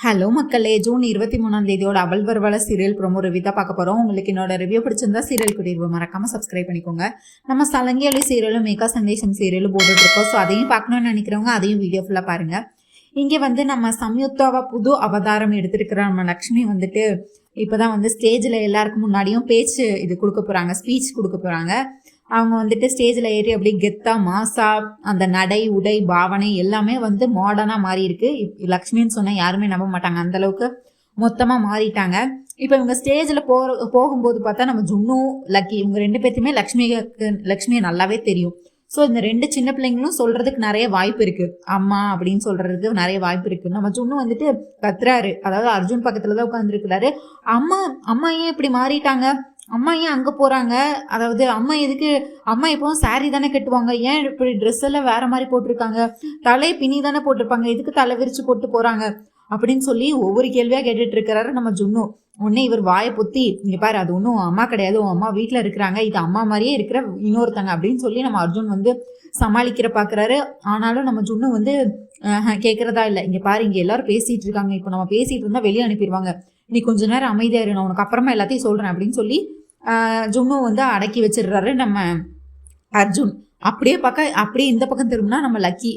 Hello மக்களே, June 23 அவள் வருவாள serial promo review தான் பார்க்க போகிறோம். உங்களுக்கு என்னோட ரிவ்யூ பிடிச்சிருந்தா சீரியல் குடியிருவு மறக்காமல் சப்ஸ்கிரைப் பண்ணிக்கோங்க. நம்ம சலங்கியலி சீரியலும் மேகா சந்தேஷம் சீரியலும் போட்டுட்ருக்கோம். ஸோ அதையும் பார்க்கணும்னு நினைக்கிறவங்க அதையும் வீடியோ ஃபுல்லாக பாருங்கள். இங்கே நம்ம சம்யுக்தாவை புது அவதாரம் எடுத்திருக்கிற நம்ம லக்ஷ்மி இப்போ தான் ஸ்டேஜில் எல்லாருக்கும் முன்னாடியும் பேச்சு இது கொடுக்க போகிறாங்க, ஸ்பீச் கொடுக்க போகிறாங்க. அவங்க ஸ்டேஜில் ஏறி அப்படியே கெத்தா மாசா அந்த நடை உடை பாவனை எல்லாமே மாடர்னாக மாறி இருக்கு. லக்ஷ்மின்னு சொன்னால் யாருமே நம்ப மாட்டாங்க, அந்த அளவுக்கு மொத்தமாக மாறிட்டாங்க. இப்போ இவங்க ஸ்டேஜில் போகும்போது பார்த்தா நம்ம ஜுன்னு லக்கி இவங்க ரெண்டு பேர்த்துமே லக்ஷ்மியை நல்லாவே தெரியும். ஸோ இந்த ரெண்டு சின்ன பிள்ளைங்களும் சொல்றதுக்கு நிறைய வாய்ப்பு இருக்கு, அம்மா அப்படின்னு சொல்றதுக்கு நிறைய வாய்ப்பு இருக்கு. நம்ம ஜுன்னு கத்துறாரு, அதாவது அர்ஜுன் பக்கத்துல தான் உட்காந்துருக்கிறாரு. அம்மா அம்மா ஏன் இப்படி மாறிட்டாங்க, அம்மா ஏன் அங்கே போகிறாங்க, அதாவது அம்மா எதுக்கு, அம்மா எப்போவும் சாரீ தானே கட்டுவாங்க, ஏன் இப்படி ட்ரெஸ் எல்லாம் வேற மாதிரி போட்டிருக்காங்க, தலையை பின்னி தானே போட்டிருப்பாங்க, எதுக்கு தலை விரிச்சு போட்டு போகிறாங்க அப்படின்னு சொல்லி ஒவ்வொரு கேள்வியாக கேட்டுட்டு இருக்கிறாரு நம்ம ஜுன்னு. உடனே இவர் வாயை பொத்தி, இங்கே பாரு அது ஒன்றும் அம்மா கிடையாது, உன் அம்மா வீட்டில் இருக்கிறாங்க, இது அம்மா மாதிரியே இருக்கிற இன்னொருத்தங்க அப்படின்னு சொல்லி நம்ம அர்ஜுன் சமாளிக்கிற பார்க்குறாரு. ஆனாலும் நம்ம ஜுன்னு கேட்குறதா இல்லை. இங்கே பாரு இங்கே எல்லாரும் பேசிகிட்டு இருக்காங்க, இப்போ நம்ம பேசிகிட்டு இருந்தால் வெளியே அனுப்பிடுவாங்க, நீ கொஞ்ச நேரம் அமைதியாக இரு, நான் உனக்கு அப்புறமா எல்லாத்தையும் சொல்கிறேன் அப்படின்னு சொல்லி ஜுன்னு அடக்கி வச்சிடுறாரு நம்ம அர்ஜுன். அப்படியே இந்த பக்கம் திரும்பினா நம்ம லக்கி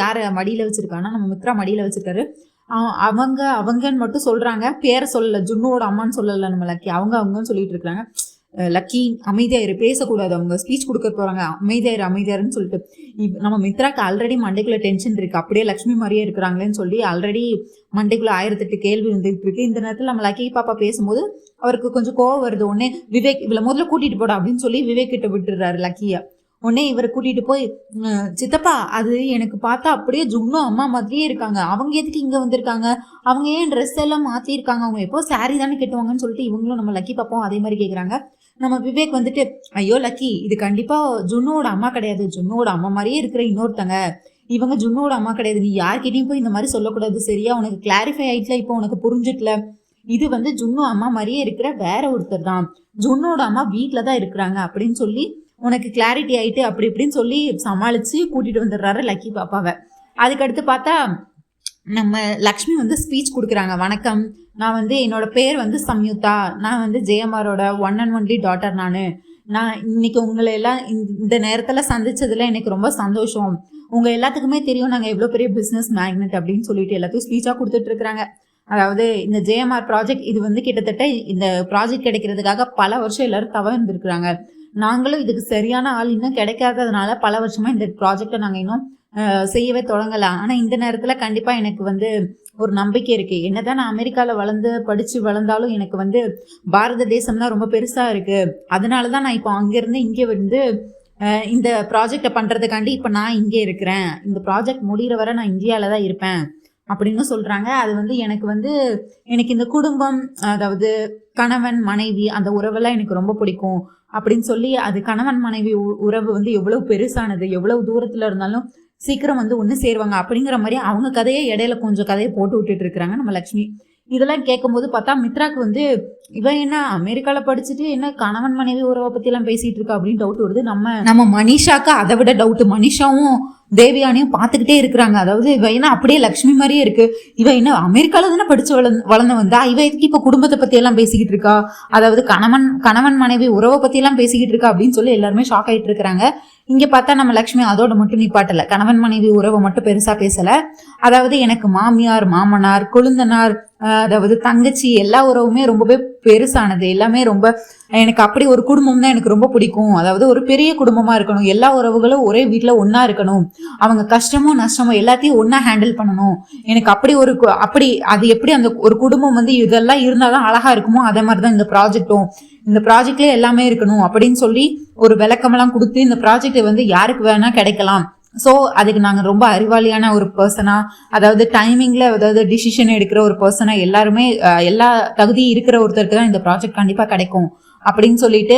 யாரை மடியில் வச்சிருக்காங்கன்னா நம்ம மித்ரா மடியில் வச்சிருக்காரு. அவங்கன்னு மட்டும் சொல்றாங்க, பேரை சொல்லல, ஜுன்னுவோட அம்மான்னு சொல்லல நம்ம லக்கி, அவங்கன்னு சொல்லிட்டு இருக்காங்க. லக்கி அமைதியாயிரு, பேசக்கூடாது, அவங்க ஸ்பீச் கொடுக்க போறாங்க, அமைதியாருன்னு சொல்லிட்டு நம்ம மித்ராக்கு ஆல்ரெடி மண்டைக்குள்ள டென்ஷன் இருக்கு, அப்படியே லக்ஷ்மி மாதிரியே இருக்கிறாங்களேன்னு சொல்லி ஆல்ரெடி மண்டைக்குள்ள 1008 கேள்வி வந்துட்டு இருக்கு. இந்த நேரத்தில் நம்ம லக்கி பாப்பா பேசும்போது அவருக்கு கொஞ்சம் கோவம் வருது. உடனே விவேக் இவளை முதல்ல கூட்டிட்டு போடா அப்படின்னு சொல்லி விவேக் கிட்ட விட்டுறாரு லக்கியா. உடனே இவரை கூட்டிட்டு போய், சித்தப்பா அது எனக்கு பார்த்தா அப்படியே ஜுன்னு அம்மா மாதிரியே இருக்காங்க, அவங்க எதுக்கு இங்க வந்திருக்காங்க, அவங்க ஏன் ட்ரெஸ் எல்லாம் மாத்திருக்காங்க, அவங்க எப்போ சாரி தானே கட்டுவாங்கன்னு சொல்லிட்டு இவங்களும் நம்ம லக்கி பாப்போம் அதே மாதிரி கேட்குறாங்க. நம்ம விவேக் ஐயோ லக்கி இது கண்டிப்பா ஜுன்னோட அம்மா கிடையாது, ஜுன்னோட அம்மா மாதிரியே இருக்கிற இன்னொருத்தங்க, இவங்க ஜுன்னோட அம்மா கிடையாது, நீ யார்கிட்டையும் போய் இந்த மாதிரி சொல்லக்கூடாது சரியா, உனக்கு கிளாரிஃபை ஆயிட்டுல, இப்போ உனக்கு புரிஞ்சுட்டல, இது ஜுன்னு அம்மா மாதிரியே இருக்கிற வேற ஒருத்தர் தான், ஜுன்னோட அம்மா வீட்டில தான் இருக்கிறாங்க அப்படின்னு சொல்லி உனக்கு கிளாரிட்டி ஆயிட்டு அப்படி இப்படின்னு சொல்லி சமாளிச்சு கூட்டிட்டு வந்துடுறாரு லக்கி பாப்பாவை. அதுக்கடுத்து பார்த்தா நம்ம லக்ஷ்மி ஸ்பீச் கொடுக்குறாங்க. வணக்கம், நான் என்னோட பேர் சம்யுக்தா, நான் ஜெயமாரோட ஒன் அண்ட் ஒன்லி டாட்டர், நான் இன்னைக்கு உங்களை எல்லாம் இந்த நேரத்தில் சந்திச்சதுல எனக்கு ரொம்ப சந்தோஷம், உங்கள் எல்லாத்துக்குமே தெரியும் நாங்கள் எவ்வளோ பெரிய பிஸ்னஸ் மேக்னெட் அப்படின்னு சொல்லிட்டு எல்லாத்தையும் ஸ்பீச்சாக கொடுத்துட்டு இருக்கிறாங்க. அதாவது இந்த ஜேஎம்ஆர் ப்ராஜெக்ட் இது கிட்டத்தட்ட இந்த ப்ராஜெக்ட் கிடைக்கிறதுக்காக பல வருஷம் எல்லாரும் தவறு இருந்திருக்கிறாங்க, நாங்களும் இதுக்கு சரியான ஆள் இன்னும் கிடைக்காததுனால பல வருஷமா இந்த ப்ராஜெக்டை நாங்கள் இன்னும் செய்யவே தொடங்கலாம். ஆனால் இந்த நேரத்தில் கண்டிப்பாக எனக்கு ஒரு நம்பிக்கை இருக்கு, என்னதான் நான் அமெரிக்காவில் படித்து வளர்ந்தாலும் எனக்கு பாரத தேசம் தான் ரொம்ப பெருசாக இருக்கு, அதனால தான் நான் இப்போ அங்கேருந்து இங்கே இந்த ப்ராஜெக்டை பண்ணுறதுக்காண்டி இப்போ நான் இங்கே இருக்கிறேன், இந்த ப்ராஜெக்ட் முடிகிற வரை நான் இந்தியாவில் தான் இருப்பேன் அப்படின்னு சொல்கிறாங்க. அது எனக்கு இந்த குடும்பம், அதாவது கணவன் மனைவி அந்த உறவெல்லாம் எனக்கு ரொம்ப பிடிக்கும் அப்படின்னு சொல்லி, அது கணவன் மனைவி உறவு எவ்வளவு பெருசானது, எவ்வளவு தூரத்துல இருந்தாலும் சீக்கிரம் ஒன்று சேருவாங்க அப்படிங்கிற மாதிரி அவங்க கதையை இடையில கொஞ்சம் கதையை போட்டு விட்டுட்டு இருக்கிறாங்க நம்ம லக்ஷ்மி. இதெல்லாம் கேட்கும்போது பார்த்தா மித்ராக்கு இவன் என்ன அமெரிக்காவில் படிச்சுட்டு என்ன கணவன் மனைவி உறவை பத்தி எல்லாம் பேசிட்டு இருக்கா அப்படின்னு டவுட் வருது. நம்ம மனிஷாக்கு அதை விட டவுட், மனிஷாவும் தேவியானையும் பார்த்துக்கிட்டே இருக்கிறாங்க. அதாவது இவ என்ன அப்படியே லக்ஷ்மி மாதிரியே இருக்கு, இவ என்ன அமெரிக்கால தானே படிச்சு வளர்ந்து வந்தா, இவ எதுக்கு இப்ப குடும்பத்தை பத்தி எல்லாம் பேசிக்கிட்டு இருக்கா, அதாவது கணவன் மனைவி உறவை பத்தி எல்லாம் பேசிக்கிட்டு இருக்கா அப்படின்னு சொல்லி எல்லாருமே ஷாக் ஆயிட்டு இருக்கிறாங்க. இங்க பார்த்தா நம்ம லக்ஷ்மி அதோட மட்டும் நிப்பாட்டல, கணவன் மனைவி உறவை மட்டும் பெருசா பேசல, அதாவது எனக்கு மாமியார் மாமனார் கொழுந்தனார் அதாவது தங்கச்சி எல்லா உறவுமே ரொம்பவே பெருசானது, எல்லாமே ரொம்ப எனக்கு அப்படி ஒரு குடும்பம் தான் எனக்கு ரொம்ப பிடிக்கும், அதாவது ஒரு பெரிய குடும்பமா இருக்கணும், எல்லா உறவுகளும் ஒரே வீட்டுல ஒன்னா இருக்கணும், அவங்க கஷ்டமோ நஷ்டமோ எல்லாத்தையும் ஒன்னா ஹேண்டில் பண்ணணும், எனக்கு அப்படி அது எப்படி அந்த ஒரு குடும்பம் இதெல்லாம் இருந்தாதான் அழகா இருக்குமோ அதே மாதிரிதான் இந்த ப்ராஜெக்டும், இந்த ப்ராஜெக்ட்ல எல்லாமே இருக்கணும் அப்படின்னு சொல்லி ஒரு விளக்கமெல்லாம் கொடுத்து இந்த ப்ராஜெக்ட் யாருக்கு வேணா கிடைக்கலாம், ஸோ அதுக்கு நாங்கள் ரொம்ப அறிவாளியான ஒரு பர்சனா, அதாவது டைமிங்ல அதாவது டிசிஷன் எடுக்கிற ஒரு பர்சனா, எல்லாருமே எல்லா தகுதி இருக்கிற ஒருத்தருக்கு தான் இந்த ப்ராஜெக்ட் கண்டிப்பா கிடைக்கும் அப்படின்னு சொல்லிட்டு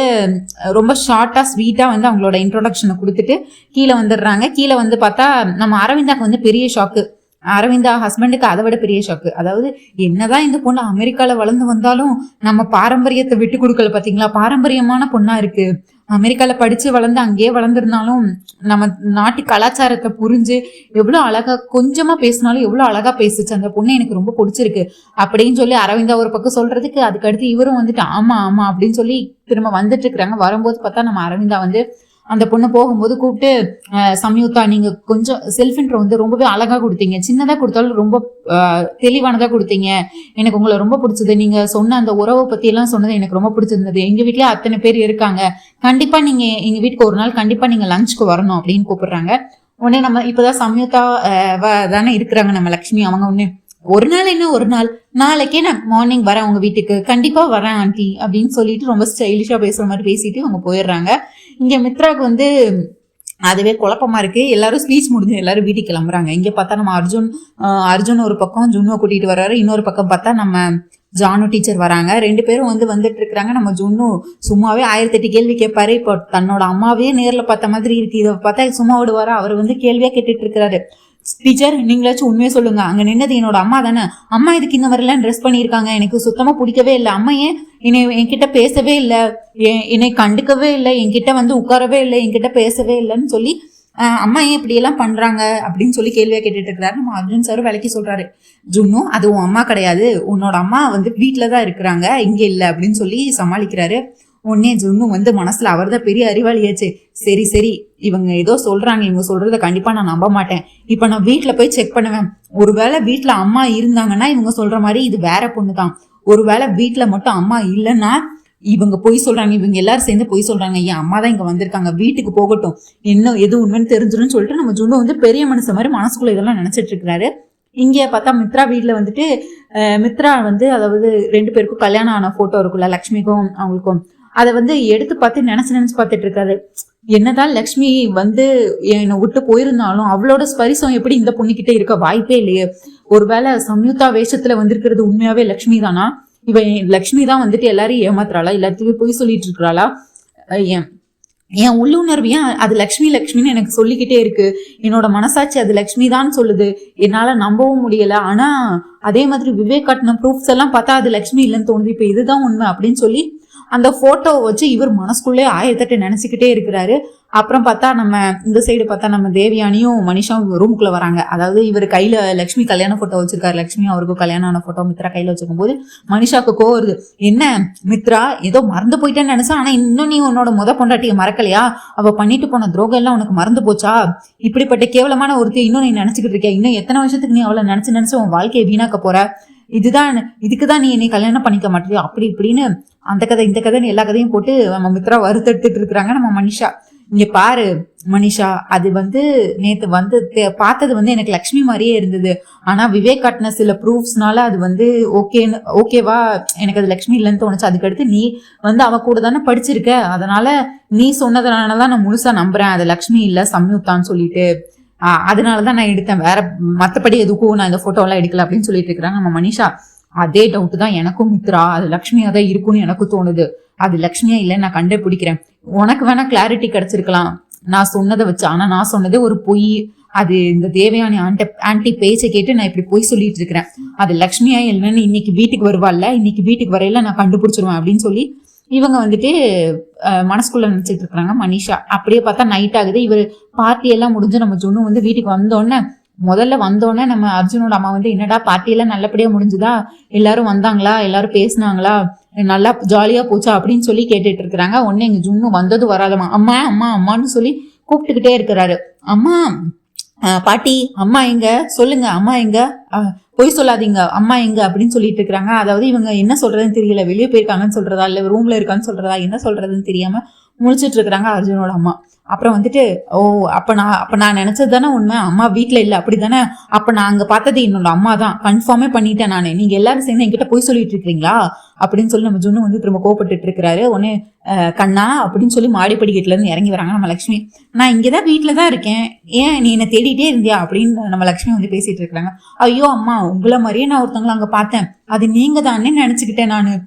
ரொம்ப ஷார்ட்டா ஸ்வீட்டா அவங்களோட இன்ட்ரோடக்ஷனை கொடுத்துட்டு கீழே வந்துடுறாங்க. கீழே பார்த்தா நம்ம அரவிந்தாக்கு பெரிய ஷாக்கு, அரவிந்தா ஹஸ்பண்டுக்கு அதை விட பெரிய ஷாக்கு. அதாவது என்னதான் இந்த பொண்ணு அமெரிக்கால வளர்ந்து வந்தாலும் நம்ம பாரம்பரியத்தை விட்டு கொடுக்கல. பாத்தீங்களா, பாரம்பரியமான பொண்ணா இருக்கு. அமெரிக்கால படிச்சு வளர்ந்து அங்கேயே வளர்ந்துருந்தாலும் நம்ம நாட்டு கலாச்சாரத்தை புரிஞ்சு எவ்வளவு அழகா, கொஞ்சமா பேசினாலும் எவ்வளவு அழகா பேசுச்சு அந்த பொண்ணு, எனக்கு ரொம்ப பிடிச்சிருக்கு அப்படின்னு சொல்லி அரவிந்தா ஒரு பக்கம் சொல்றதுக்கு, அதுக்கடுத்து இவரும் வந்துட்டு ஆமா ஆமா அப்படின்னு சொல்லி திரும்ப வந்துட்டு இருக்கிறாங்க. வரும்போது பார்த்தா நம்ம அரவிந்தா வந்து அந்த பொண்ணு போகும்போது கூப்பிட்டு, சம்யுக்தா நீங்க கொஞ்சம் செல்ஃப் இன்ட்ரோ வந்து ரொம்பவே அழகா கொடுத்தீங்க, சின்னதா கொடுத்தாலும் ரொம்ப தெளிவானதா கொடுத்தீங்க, எனக்கு உங்களை ரொம்ப பிடிச்சது, நீங்க சொன்ன அந்த உறவை பத்தி எல்லாம் சொன்னது எனக்கு ரொம்ப பிடிச்சிருந்தது, எங்க வீட்லயே அத்தனை பேர் இருக்காங்க, கண்டிப்பா நீங்க எங்க வீட்டுக்கு ஒரு நாள் கண்டிப்பா நீங்க லஞ்சுக்கு வரணும் அப்படின்னு கூப்பிடுறாங்க. உடனே நம்ம இப்பதான் சம்யுக்தா தானே இருக்கிறாங்க நம்ம லக்ஷ்மி, அவங்க ஒண்ணு ஒரு நாள் என்ன ஒரு நாள், நாளைக்கே நான் மார்னிங் வரேன் உங்க வீட்டுக்கு, கண்டிப்பா வரேன் ஆண்டி அப்படின்னு சொல்லிட்டு ரொம்ப ஸ்டைலிஷா பேசுற மாதிரி பேசிட்டு அவங்க போயிடுறாங்க. இங்க மித்ராவுக்கு வந்து அதுவே குழப்பமா இருக்கு. எல்லாரும் ஸ்பீச் முடிஞ்சு எல்லாரும் வீட்டுக்கு கிளம்புறாங்க. இங்க பார்த்தா நம்ம அர்ஜுன் ஒரு பக்கம் ஜுன்னுவை கூட்டிட்டு வர்றாரு, இன்னொரு பக்கம் பார்த்தா நம்ம ஜானு டீச்சர் வராங்க. 2 பேரும் வந்து வந்துட்டு இருக்கிறாங்க. நம்ம ஜுன்னு சும்மாவே 1008 கேள்வி கேட்பாரு. இப்போ தன்னோட அம்மாவே நேர்ல பார்த்த மாதிரி இருக்கு, இதை பார்த்தா சும்மா விடுவாரா, அவர் வந்து கேள்வியா கேட்டுட்டு இருக்கிறாரு. டீச்சர் நீங்களாச்சும் உண்மையை சொல்லுங்க, அங்க நின்னது என்னோட அம்மா தானே, அம்மா இதுக்கு இந்த மாதிரிலாம் ட்ரெஸ் பண்ணியிருக்காங்க, எனக்கு சுத்தமா பிடிக்கவே இல்லை, அம்மா ஏன் என்கிட்ட பேசவே இல்லை, என்னை கண்டுக்கவே இல்லை, என்கிட்ட வந்து உட்காரவே இல்லை, என்கிட்ட பேசவே இல்லைன்னு சொல்லி அம்மா ஏன் இப்படி எல்லாம் பண்றாங்க அப்படின்னு சொல்லி கேள்வியா கேட்டுட்டு இருக்கிறாரு. நம்ம அர்ஜுன் சார் விலைக்கு சொல்றாரு, ஜுன்னு அது உன் அம்மா கிடையாது, உன்னோட அம்மா வந்து வீட்டுலதான் இருக்கிறாங்க, இங்க இல்லை அப்படின்னு சொல்லி சமாளிக்கிறாரு. உடனே ஜுன்னு வந்து மனசுல அவர் தான் பெரிய அறிவாளியாச்சு, சரி சரி இவங்க ஏதோ சொல்றாங்க, இவங்க சொல்றத கண்டிப்பா நான் நம்ப மாட்டேன், இப்ப நான் வீட்டுல போய் செக் பண்ணுவேன், ஒருவேளை வீட்டுல அம்மா இருந்தாங்கன்னா இவங்க சொல்ற மாதிரி இது வேற பொண்ணு தான், ஒருவேளை வீட்டுல மட்டும் அம்மா இல்லைன்னா இவங்க பொய் சொல்றாங்க, இவங்க எல்லாரும் சேர்ந்து பொய் சொல்றாங்க, என் அம்மா தான் இங்க வந்திருக்காங்க, வீட்டுக்கு போகட்டும், என்ன எது உண்மைன்னு தெரிஞ்சிடும் சொல்லிட்டு நம்ம ஜுன்னு வந்து பெரிய மனுஷன் மாதிரி மனசுக்குள்ள இதெல்லாம் நினைச்சிட்டு இருக்கிறாரு. இங்கே பார்த்தா மித்ரா வீட்டில் வந்துட்டு மித்ரா வந்து அதாவது 2 பேருக்கும் கல்யாணம் ஆன போட்டோ இருக்குல்ல, லக்ஷ்மிக்கும் அவங்களுக்கும், அதை வந்து எடுத்து பார்த்து நினைச்சு பார்த்துட்டு இருக்காரு. என்னதான் லக்ஷ்மி வந்து என்னை விட்டு போயிருந்தாலும் அவளோட ஸ்பரிசம் எப்படி இந்த பொண்ணுகிட்ட இருக்க வாய்ப்பே இல்லையே, ஒருவேளை சம்யுக்தா வேஷத்துல வந்திருக்கிறது உண்மையாவே லக்ஷ்மி தானா, இவன் லக்ஷ்மி தான் வந்துட்டு எல்லாரையும் ஏமாத்துறாளா, எல்லாத்தையும் போய் சொல்லிட்டு இருக்கிறாளா, என் உள்ளுணர்வு ஏன் அது லக்ஷ்மி லக்ஷ்மின்னு எனக்கு சொல்லிக்கிட்டே இருக்கு, என்னோட மனசாட்சி அது லக்ஷ்மி தான் சொல்லுது, என்னால நம்பவும் முடியல, ஆனா அதே மாதிரி விவேக் காட்டின ப்ரூஃப்ஸ் எல்லாம் பார்த்தா அது லக்ஷ்மி இல்லைன்னு தோணுது, இப்ப இதுதான் உண்மை அப்படின்னு சொல்லி அந்த போட்டோவை வச்சு இவர் மனசுக்குள்ளே 1008 நினைச்சுக்கிட்டே இருக்கிறாரு. அப்புறம் பார்த்தா நம்ம இந்த சைடு பார்த்தா நம்ம தேவியானியும் மனிஷாவும் ரூமுக்குள்ள வராங்க. அதாவது இவர் கையில லக்ஷ்மி கல்யாண போட்டோ வச்சிருக்காரு, லக்ஷ்மி அவருக்கும் கல்யாணம் ஆன போட்டோ மித்ரா கையில வச்சிருக்கும் போது மனிஷாவுக்கு கோவம் வருது, என்ன மித்ரா ஏதோ மறந்து போயிட்டேன்னு நினைச்சா, ஆனா இன்னும் நீ உன்னோட பொண்டாட்டியை மறக்கலையா, அவ பண்ணிட்டு போன துரோகம் எல்லாம் உனக்கு மறந்து போச்சா, இப்படிப்பட்ட கேவலமான ஒருத்தையும் இன்னும் நீ நினைச்சுக்கிட்டு இருக்கியா, இன்னும் எத்தனை வருஷத்துக்கு நீ அவளை நினைச்சு உன் வாழ்க்கையை வீணாக்க போற, இதுக்குதான் நீ என்னை கல்யாணம் பண்ணிக்க மாட்டியோ அப்படி இப்படின்னு அந்த கதை இந்த கதைன்னு எல்லா கதையும் போட்டு நம்ம மித்ரா வருத்தெடுத்துட்டு இருக்கிறாங்க. நம்ம மனிஷா இங்க பாரு மனிஷா, அது வந்து நேத்து வந்து பார்த்தது வந்து எனக்கு லக்ஷ்மி மாதிரியே இருந்தது, ஆனா விவேக் காட்டின சில ப்ரூஃப்ஸ்னால அது வந்து ஓகேவா எனக்கு அது லக்ஷ்மி இல்லைன்னு தோணுச்சு, அதுக்கடுத்து நீ வந்து அவ கூட தானே படிச்சிருக்க, அதனால நீ சொன்னதுனாலதான் நான் முழுசா நம்புறேன் அது லக்ஷ்மி இல்ல சம்யுக்தான்னு சொல்லிட்டு, அதனாலதான் நான் எடுத்தேன், வேற மத்தபடி எதுக்கும் நான் இந்த போட்டோ எல்லாம் எடுக்கல அப்படின்னு சொல்லிட்டு இருக்கிறாங்க நம்ம மனிஷா. அதே டவுட் தான் எனக்கும் மித்ரா, அது லக்ஷ்மியா தான் இருக்கும்னு எனக்கு தோணுது, அது லக்ஷ்மியா இல்லைன்னு நான் கண்டுபிடிக்கிறேன், உனக்கு வேணா கிளாரிட்டி கிடைச்சிருக்கலாம் நான் சொன்னதை வச்சு, ஆனா நான் சொன்னதே ஒரு பொய், அது இந்த தேவயானி ஆண்டி பேச்சை கேட்டு நான் இப்படி பொய் சொல்லிட்டு இருக்கிறேன், அது லக்ஷ்மியா இல்லைன்னு இன்னைக்கு வீட்டுக்கு வருவாள்ல, இன்னைக்கு வீட்டுக்கு வரையில நான் கண்டுபிடிச்சிருவேன் அப்படின்னு சொல்லி இவங்க வந்துட்டு மனசுக்குள்ள நினைச்சிட்டு இருக்கிறாங்க மனிஷா. அப்படியே பார்த்தா நைட் ஆகுது. இவர் பார்ட்டி எல்லாம் முடிஞ்சு நம்ம ஜுன்னு வந்து வீட்டுக்கு வந்தோடனே நம்ம அர்ஜுனோட அம்மா வந்து என்னடா பார்ட்டி எல்லாம் நல்லபடியா முடிஞ்சுதா, எல்லாரும் வந்தாங்களா, எல்லாரும் பேசினாங்களா, நல்லா ஜாலியா போச்சா அப்படின்னு சொல்லி கேட்டுட்டு இருக்கிறாங்க. உடனே எங்க ஜுன்னு வந்தது வராதமா அம்மா அம்மா அம்மான்னு சொல்லி கூப்பிட்டுக்கிட்டே இருக்கிறாரு. அம்மா பாட்டி அம்மா எங்க சொல்லுங்க, அம்மா எங்க, பொய் சொல்லாதீங்க, அம்மா எங்க அப்படின்னு சொல்லிட்டு இருக்கிறாங்க. அதாவது இவங்க என்ன சொல்றதுன்னு தெரியல, வெளியே போயிருக்காங்கன்னு சொல்றதா இல்ல ரூம்ல இருக்கான்னு சொல்றதா என்ன சொல்றதுன்னு தெரியாம முழிச்சிட்டு இருக்கிறாங்க அர்ஜுனோட அம்மா. அப்புறம் வந்துட்டு அப்ப நான் நினைச்சது தானே உண்மை, அம்மா வீட்டுல இல்ல அப்படித்தானே, அப்ப நான் அங்க பார்த்தது என்னோட அம்மா தான், கன்ஃபார்மே பண்ணிட்டேன் நானு, நீங்க எல்லாரும் சேர்ந்து என்கிட்ட போய் சொல்லிட்டு இருக்கீங்களா அப்படின்னு சொல்லி நம்ம ஜுன்னு வந்து திரும்ப கோபப்பட்டு இருக்கிறாரு. உடனே கண்ணா அப்படின்னு சொல்லி மாடிப்படிக்கட்டுல இருந்து இறங்கி வராங்க நம்ம லக்ஷ்மி. நான் இங்கதான் வீட்டுலதான் இருக்கேன், ஏன் நீ என்ன தேடிட்டே இருந்தியா அப்படின்னு நம்ம லக்ஷ்மி வந்து பேசிட்டு இருக்கிறாங்க. ஐயோ அம்மா உங்களை மாதிரியே நான் ஒருத்தவங்களை அங்க பார்த்தேன், அது நீங்க தானே நினைச்சுக்கிட்டேன்,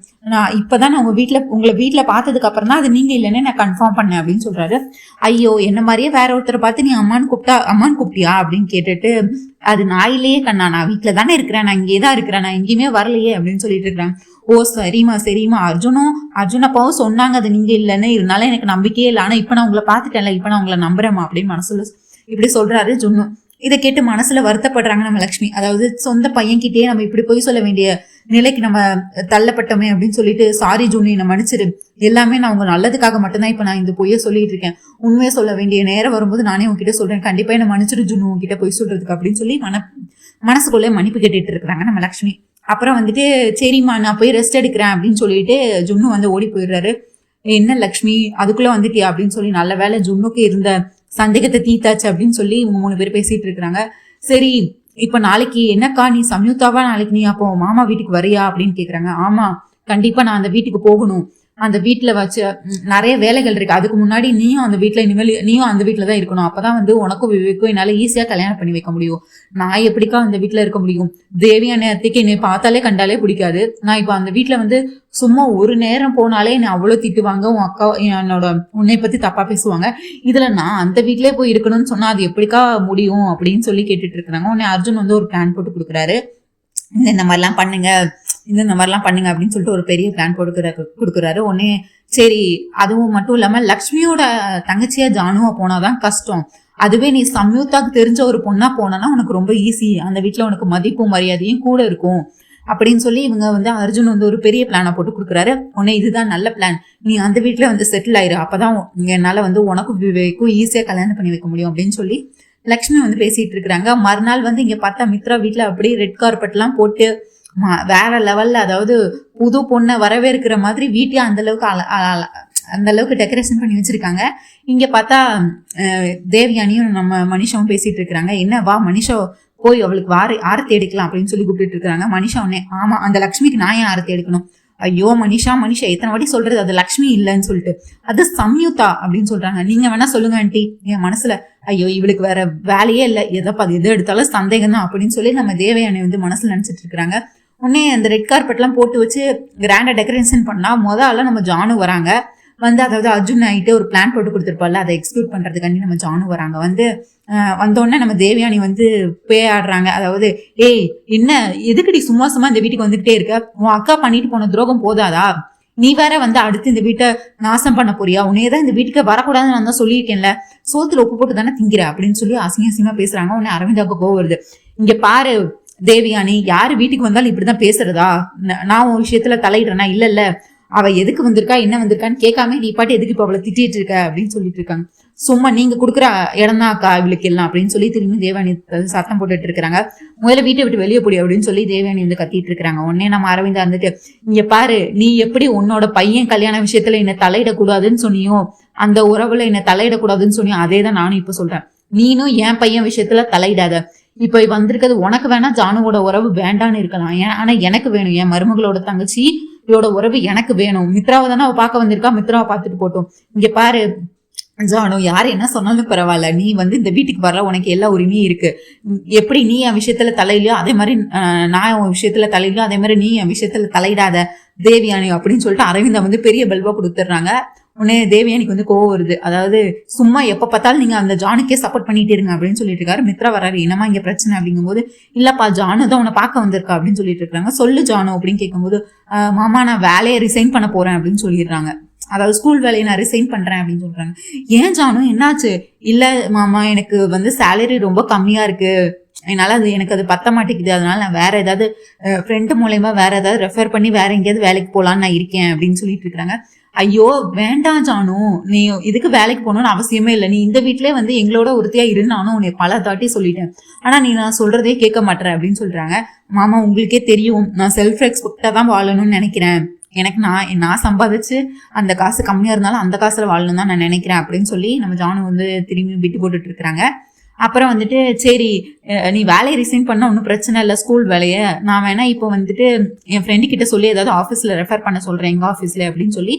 நான் இப்பதான் உங்களை வீட்டுல பார்த்ததுக்கு அப்புறம் தான் அது நீங்க இல்லைன்னு நான் கன்ஃபார்ம் பண்ணேன் அப்படின்னு சொல்றாரு. ஐயோ என்ன மாதிரியே வேற ஒருத்தரை பார்த்து நீ அம்மான்னு கூப்பிட்டியா அப்படின்னு கேட்டுட்டு, அது நான் இல்லையே கண்ணா, நான் வீட்டுல தானே இருக்கிறேன், நான் இங்கேதான் இருக்கிறேன், நான் எங்கேயுமே வரலையே அப்படின்னு சொல்லிட்டு இருக்கிறாங்க. ஓ சரிம்மா அர்ஜுனப்பாவும் சொன்னாங்க அது நீங்க இல்லைன்னு, இருந்தாலும் எனக்கு நம்பிக்கையே இல்லை, ஆனா இப்ப நான் உங்களை பாத்துட்டேன்ல, இப்ப நான் உங்களை நம்புறேம்மா அப்படின்னு மனசுல இப்படி சொல்றாரு ஜுன்னு. இதை கேட்டு மனசுல வருத்தப்படுறாங்க நம்ம லக்ஷ்மி. அதாவது சொந்த பையன்கிட்டயே நம்ம இப்படி போய் சொல்ல வேண்டிய நிலைக்கு நம்ம தள்ளப்பட்டோமே அப்படின்னு சொல்லிட்டு, சாரி ஜுன்னு என்னை மன்னிச்சிரு, எல்லாமே நான் உங்க நல்லதுக்காக மட்டும்தான் இப்ப நான் இந்த பொய்ய சொல்லிட்டு இருக்கேன், உண்மையை சொல்ல வேண்டிய நேரம் வரும்போது நானே உங்ககிட்ட சொல்றேன், கண்டிப்பா என்ன மன்னிச்சிரு ஜுன்னு உங்ககிட்ட பொய் சொல்றதுக்கு அப்படின்னு சொல்லி மனசுக்குள்ளே மன்னிப்பு கேட்டுட்டு இருக்கிறாங்க நம்ம லக்ஷ்மி. அப்புறம் வந்துட்டு சரிம்மா நான் போய் ரெஸ்ட் எடுக்கிறேன் அப்படின்னு சொல்லிட்டு ஜுன்னு வந்து ஓடி போயிடுறாரு. என்ன லக்ஷ்மி அதுக்குள்ள வந்துட்டியா அப்படின்னு சொல்லி, நல்ல வேலை ஜுன்னுக்கு இருந்த சந்தேகத்தை தீத்தாச்சு அப்படின்னு சொல்லி 3 பேர் பேசிட்டு இருக்கிறாங்க. சரி இப்ப நாளைக்கு என்னக்கா நீ சம்யுக்தாவா, நாளைக்கு நீ அப்போ மாமா வீட்டுக்கு வரியா அப்படின்னு கேக்குறாங்க. ஆமா கண்டிப்பா நான் அந்த வீட்டுக்கு போகணும், அந்த வீட்டுல வச்சு நிறைய வேலைகள் இருக்கு, அதுக்கு முன்னாடி நீயும் அந்த வீட்டுல இனிமேல் நீயும் அந்த வீட்டுலதான் இருக்கணும், அப்பதான் வந்து உனக்கும் விவேக்கும் என்னால ஈஸியா கல்யாணம் பண்ணி வைக்க முடியும், நான் எப்படிக்கா அந்த வீட்டுல இருக்க முடியும், தேவியான அத்தைக்கு என்னை பார்த்தாலே கண்டாலே பிடிக்காது, நான் இப்ப அந்த வீட்டுல வந்து சும்மா ஒரு நேரம் போனாலே என்னை அவ்வளவு திட்டுவாங்க, உன் அக்கா உன்னை பத்தி தப்பா பேசுவாங்க, இதுல நான் அந்த வீட்லயே போய் இருக்கணும்னு சொன்னா அது எப்படிக்கா முடியும் அப்படின்னு சொல்லி கேட்டுட்டு இருக்கிறாங்க. உடனே அர்ஜுன் வந்து ஒரு பிளான் போட்டு கொடுக்குறாரு, இந்த மாதிரிலாம் பண்ணுங்க அப்படின்னு சொல்லிட்டு ஒரு பெரிய பிளான் கொடுக்குறாரு. உடனே சரி அதுவும் மட்டும் இல்லாம லக்ஷ்மியோட தங்கச்சியா ஜானுவா போனாதான் கஷ்டம், அதுவே நீ சம்யுக்தாக்கு தெரிஞ்ச ஒரு பொண்ணா போனா உனக்கு ரொம்ப ஈஸி, அந்த வீட்டுல உனக்கு மதிப்பும் மரியாதையும் கூட இருக்கும் அப்படின்னு சொல்லி இவங்க வந்து அர்ஜுன் வந்து ஒரு பெரிய பிளானை போட்டு கொடுக்குறாரு. உடனே இதுதான் நல்ல பிளான், நீ அந்த வீட்டுல வந்து செட்டில் ஆயிரு, அப்பதான் என்னால வந்து உனக்கும் விவேக்கும் ஈஸியா கல்யாணம் பண்ணி வைக்க முடியும் அப்படின்னு சொல்லி லக்ஷ்மி வந்து பேசிட்டு இருக்கிறாங்க. மறுநாள் வந்து இங்க பார்த்தா மித்ரா வீட்டுல அப்படியே ரெட் கார்பெட் எல்லாம் போட்டு வேற லெவல்ல, அதாவது புது பொண்ணை வரவேற்கிற மாதிரி வீட்டையும் அந்த அளவுக்கு டெக்கரேஷன் பண்ணி வச்சிருக்காங்க. இங்க பார்த்தா தேவயானியும் நம்ம மனிஷாவும் பேசிட்டு இருக்கிறாங்க. என்ன வா மனிஷா போய் அவளுக்கு ஆரத்தி எடுக்கலாம் அப்படின்னு சொல்லி கூப்பிட்டு இருக்காங்க. மனிஷா உடனே ஆமா அந்த லக்ஷ்மிக்கு நான் ஏன் ஆரத்தி எடுக்கணும், ஐயோ மனிஷா எத்தனை வாட்டி சொல்றது அது லக்ஷ்மி இல்லைன்னு சொல்லிட்டு, அது சம்யுக்தா அப்படின்னு சொல்றாங்க, நீங்க வேணா சொல்லுங்க ஆண்டி, என் மனசுல ஐயோ இவளுக்கு வேற வேலையே இல்லை, எதை எடுத்தாலும் சந்தேகம் தான் அப்படின்னு சொல்லி நம்ம தேவயானி வந்து மனசுல நினைச்சிட்டு இருக்கிறாங்க. உடனே அந்த ரெட் கார்பெட் எல்லாம் போட்டு வச்சு கிராண்டா டெக்கரேஷன் பண்ணா முதல்ல நம்ம ஜானு வராங்க. வந்து அதாவது அர்ஜுன் ஆகிட்டு ஒரு பிளான் போட்டு கொடுத்துருப்பால, அதை எக்ஸிக்யூட் பண்றதுக்காண்டி நம்ம ஜானு வராங்க. வந்தோடனே நம்ம தேவயானி வந்து பேயாடுறாங்க. அதாவது ஏய் என்ன எதுக்கடி சும்மா இந்த வீட்டுக்கு வந்துகிட்டே இருக்க, உன் அக்கா பண்ணிட்டு போன துரோகம் போதாதா, நீ வேற வந்து அடுத்து இந்த வீட்டை நாசம் பண்ண போறியா, உன்னையதான் இந்த வீட்டுக்கு வரக்கூடாதுன்னு நான் தான் சொல்லியிருக்கேன்ல, சோத்துல உப்பு போட்டு தானே திங்கிற அப்படின்னு சொல்லி அசிங்கமா பேசுறாங்க. உடனே அரவிந்தாவுக்கு கோவம் வருது. இங்க பாரு தேவியானி, யாரு வீட்டுக்கு வந்தாலும் இப்படிதான் பேசுறதா, நான் உன் விஷயத்துல தலையிடுறேன்னா இல்ல அவ எதுக்கு வந்திருக்கா என்ன வந்திருக்கான்னு கேட்காம நீ பாட்டு எதுக்கு இப்ப அவளை திட்டிட்டு இருக்க அப்படின்னு சொல்லிட்டு இருக்காங்க. சும்மா நீங்க கொடுக்குற இடம் தான் அக்கா இவளுக்கு எல்லாம் அப்படின்னு சொல்லி திரும்பி தேவயானி சத்தம் போட்டுட்டு இருக்கிறாங்க. முதல்ல வீட்டை விட்டு வெளியே போடி அப்படின்னு சொல்லி தேவயானி வந்து கத்திட்டு இருக்கிறாங்க. உடனே நம்ம அரவிந்தா இருந்துட்டு, இங்க பாரு நீ எப்படி உன்னோட பையன் கல்யாண விஷயத்துல என்ன தலையிடக்கூடாதுன்னு சொன்னியோ, அந்த உறவுல என்ன தலையிடக்கூடாதுன்னு சொன்னியோ, அதே தான் நானும் இப்ப சொல்றேன், நீனும் என் பையன் விஷயத்துல தலையிடாத, இப்ப வந்திருக்கிறது உனக்கு வேணா ஜானுவோட உறவு வேண்டான்னு இருக்கலாம், ஆனா எனக்கு வேணும், என் மருமகளோட தங்கச்சி இவளோட உறவு எனக்கு வேணும், மித்ராவை தானே அவ பார்க்க வந்திருக்கா, மித்ராவை பார்த்துட்டு போட்டோம், இங்க பாரு ஜானு யாரு என்ன சொன்னாலும் பரவாயில்ல, நீ வந்து இந்த வீட்டுக்கு வர உனக்கு எல்லா உரிமையும் இருக்கு, எப்படி நீ என் விஷயத்துல தலையிலையோ அதே மாதிரி நான் உன் விஷயத்துல தலையிலையோ அதே மாதிரி நீ என் விஷயத்துல தலையிடாத தேவியானி அப்படின்னு சொல்லிட்டு அரவிந்தா வந்து பெரிய பல்பா கொடுத்துட்றாங்க. உடனே தேவியானிக்கு வந்து கோவம் வருது. அதாவது சும்மா எப்ப பார்த்தாலும் நீங்க அந்த ஜானுக்கே சப்போர்ட் பண்ணிட்டு இருங்க அப்படின்னு சொல்லிட்டு இருக்காரு. மித்ரா வராரு, என்னமா இங்க பிரச்சனை அப்படிங்கும் போது, இல்லப்பா ஜானு தான் உன்னை பார்க்க வந்திருக்கா அப்படின்னு சொல்லிட்டு இருக்காங்க. சொல்லு ஜானு அப்படின்னு கேட்கும்போது, மாமா நான் வேலையை ரிசைன் பண்ண போறேன் அப்படின்னு சொல்லிடுறாங்க. அதாவது ஸ்கூல் வேலையை நான் ரிசைன் பண்றேன் அப்படின்னு சொல்றாங்க. ஏன் ஜானு என்னாச்சு, இல்ல மாமா எனக்கு வந்து சேலரி ரொம்ப கம்மியா இருக்கு, என்னால எனக்கு அது பத்த மாட்டேங்குது, அதனால நான் வேற ஏதாவது ஃப்ரெண்டு மூலயமா வேற ஏதாவது ரெஃபர் பண்ணி வேற எங்கேயாவது வேலைக்கு போலான்னு நான் இருக்கேன் அப்படின்னு சொல்லிட்டு இருக்காங்க. ஐயோ வேண்டாம் ஜானு, நீ இதுக்கு வேலைக்கு போகணும்னு அவசியமே இல்லை, நீ இந்த வீட்லயே வந்து எங்களோட ஒருத்தியா இருந்தாலும் உன்னை பல தாட்டி சொல்லிட்டேன், ஆனா நீ நான் சொல்றதே கேட்க மாட்டேற அப்படின்னு சொல்றாங்க. மாமா உங்களுக்கே தெரியும் நான் செல்ஃப் ரெஸ்பெக்டா தான் வாழணும்னு நினைக்கிறேன், எனக்கு நான் சம்பாதிச்சு அந்த காசு கம்மியா இருந்தாலும் அந்த காசுல வாழணும் தான் நான் நினைக்கிறேன் அப்படின்னு சொல்லி நம்ம ஜானு வந்து திரும்பி விட்டு போட்டுட்டு இருக்கிறாங்க. அப்புறம் வந்துட்டு சரி நீ வேலையை ரிசைன் பண்ண ஒன்றும் பிரச்சனை இல்லை, ஸ்கூல் வேலையை நான் வேணா இப்போ வந்துட்டு என் ஃப்ரெண்டு கிட்ட சொல்லி ஏதாவது ஆஃபீஸில் ரெஃபர் பண்ண சொல்கிறேன் எங்கள் ஆஃபீஸில் அப்படின்னு சொல்லி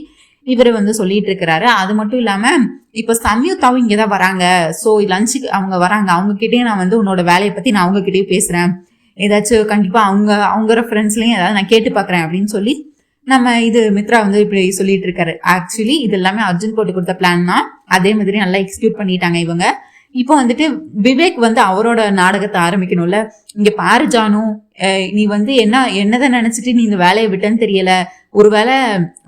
இவர் வந்து சொல்லிட்டு இருக்கிறாரு. அது மட்டும் இல்லாமல் இப்போ சம்யுக்தாவும் இங்கே தான் வராங்க, ஸோ லஞ்சுக்கு அவங்க வராங்க, அவங்ககிட்டயும் நான் வந்து உன்னோட வேலையை பற்றி நான் அவங்ககிட்டயும் பேசுகிறேன், ஏதாச்சும் கண்டிப்பாக அவங்க ரெஃபரன்ஸ்லையும் ஏதாவது நான் கேட்டு பார்க்குறேன் அப்படின்னு சொல்லி நம்ம இது மித்ரா வந்து இப்படி சொல்லிட்டு இருக்காரு. ஆக்சுவலி இது எல்லாமே அர்ஜுன் போட்டு கொடுத்த பிளான் தான். அதே மாதிரி நல்லா எக்ஸிக்யூட் பண்ணிட்டாங்க இவங்க. இப்போ வந்துட்டு விவேக் வந்து அவரோட நாடகத்தை ஆரம்பிக்கணும்ல. இங்க பாரு ஜானு, நீ வந்து என்னதான் நினைச்சிட்டு நீ இந்த வேலையை விட்டேன்னு தெரியல. ஒருவேளை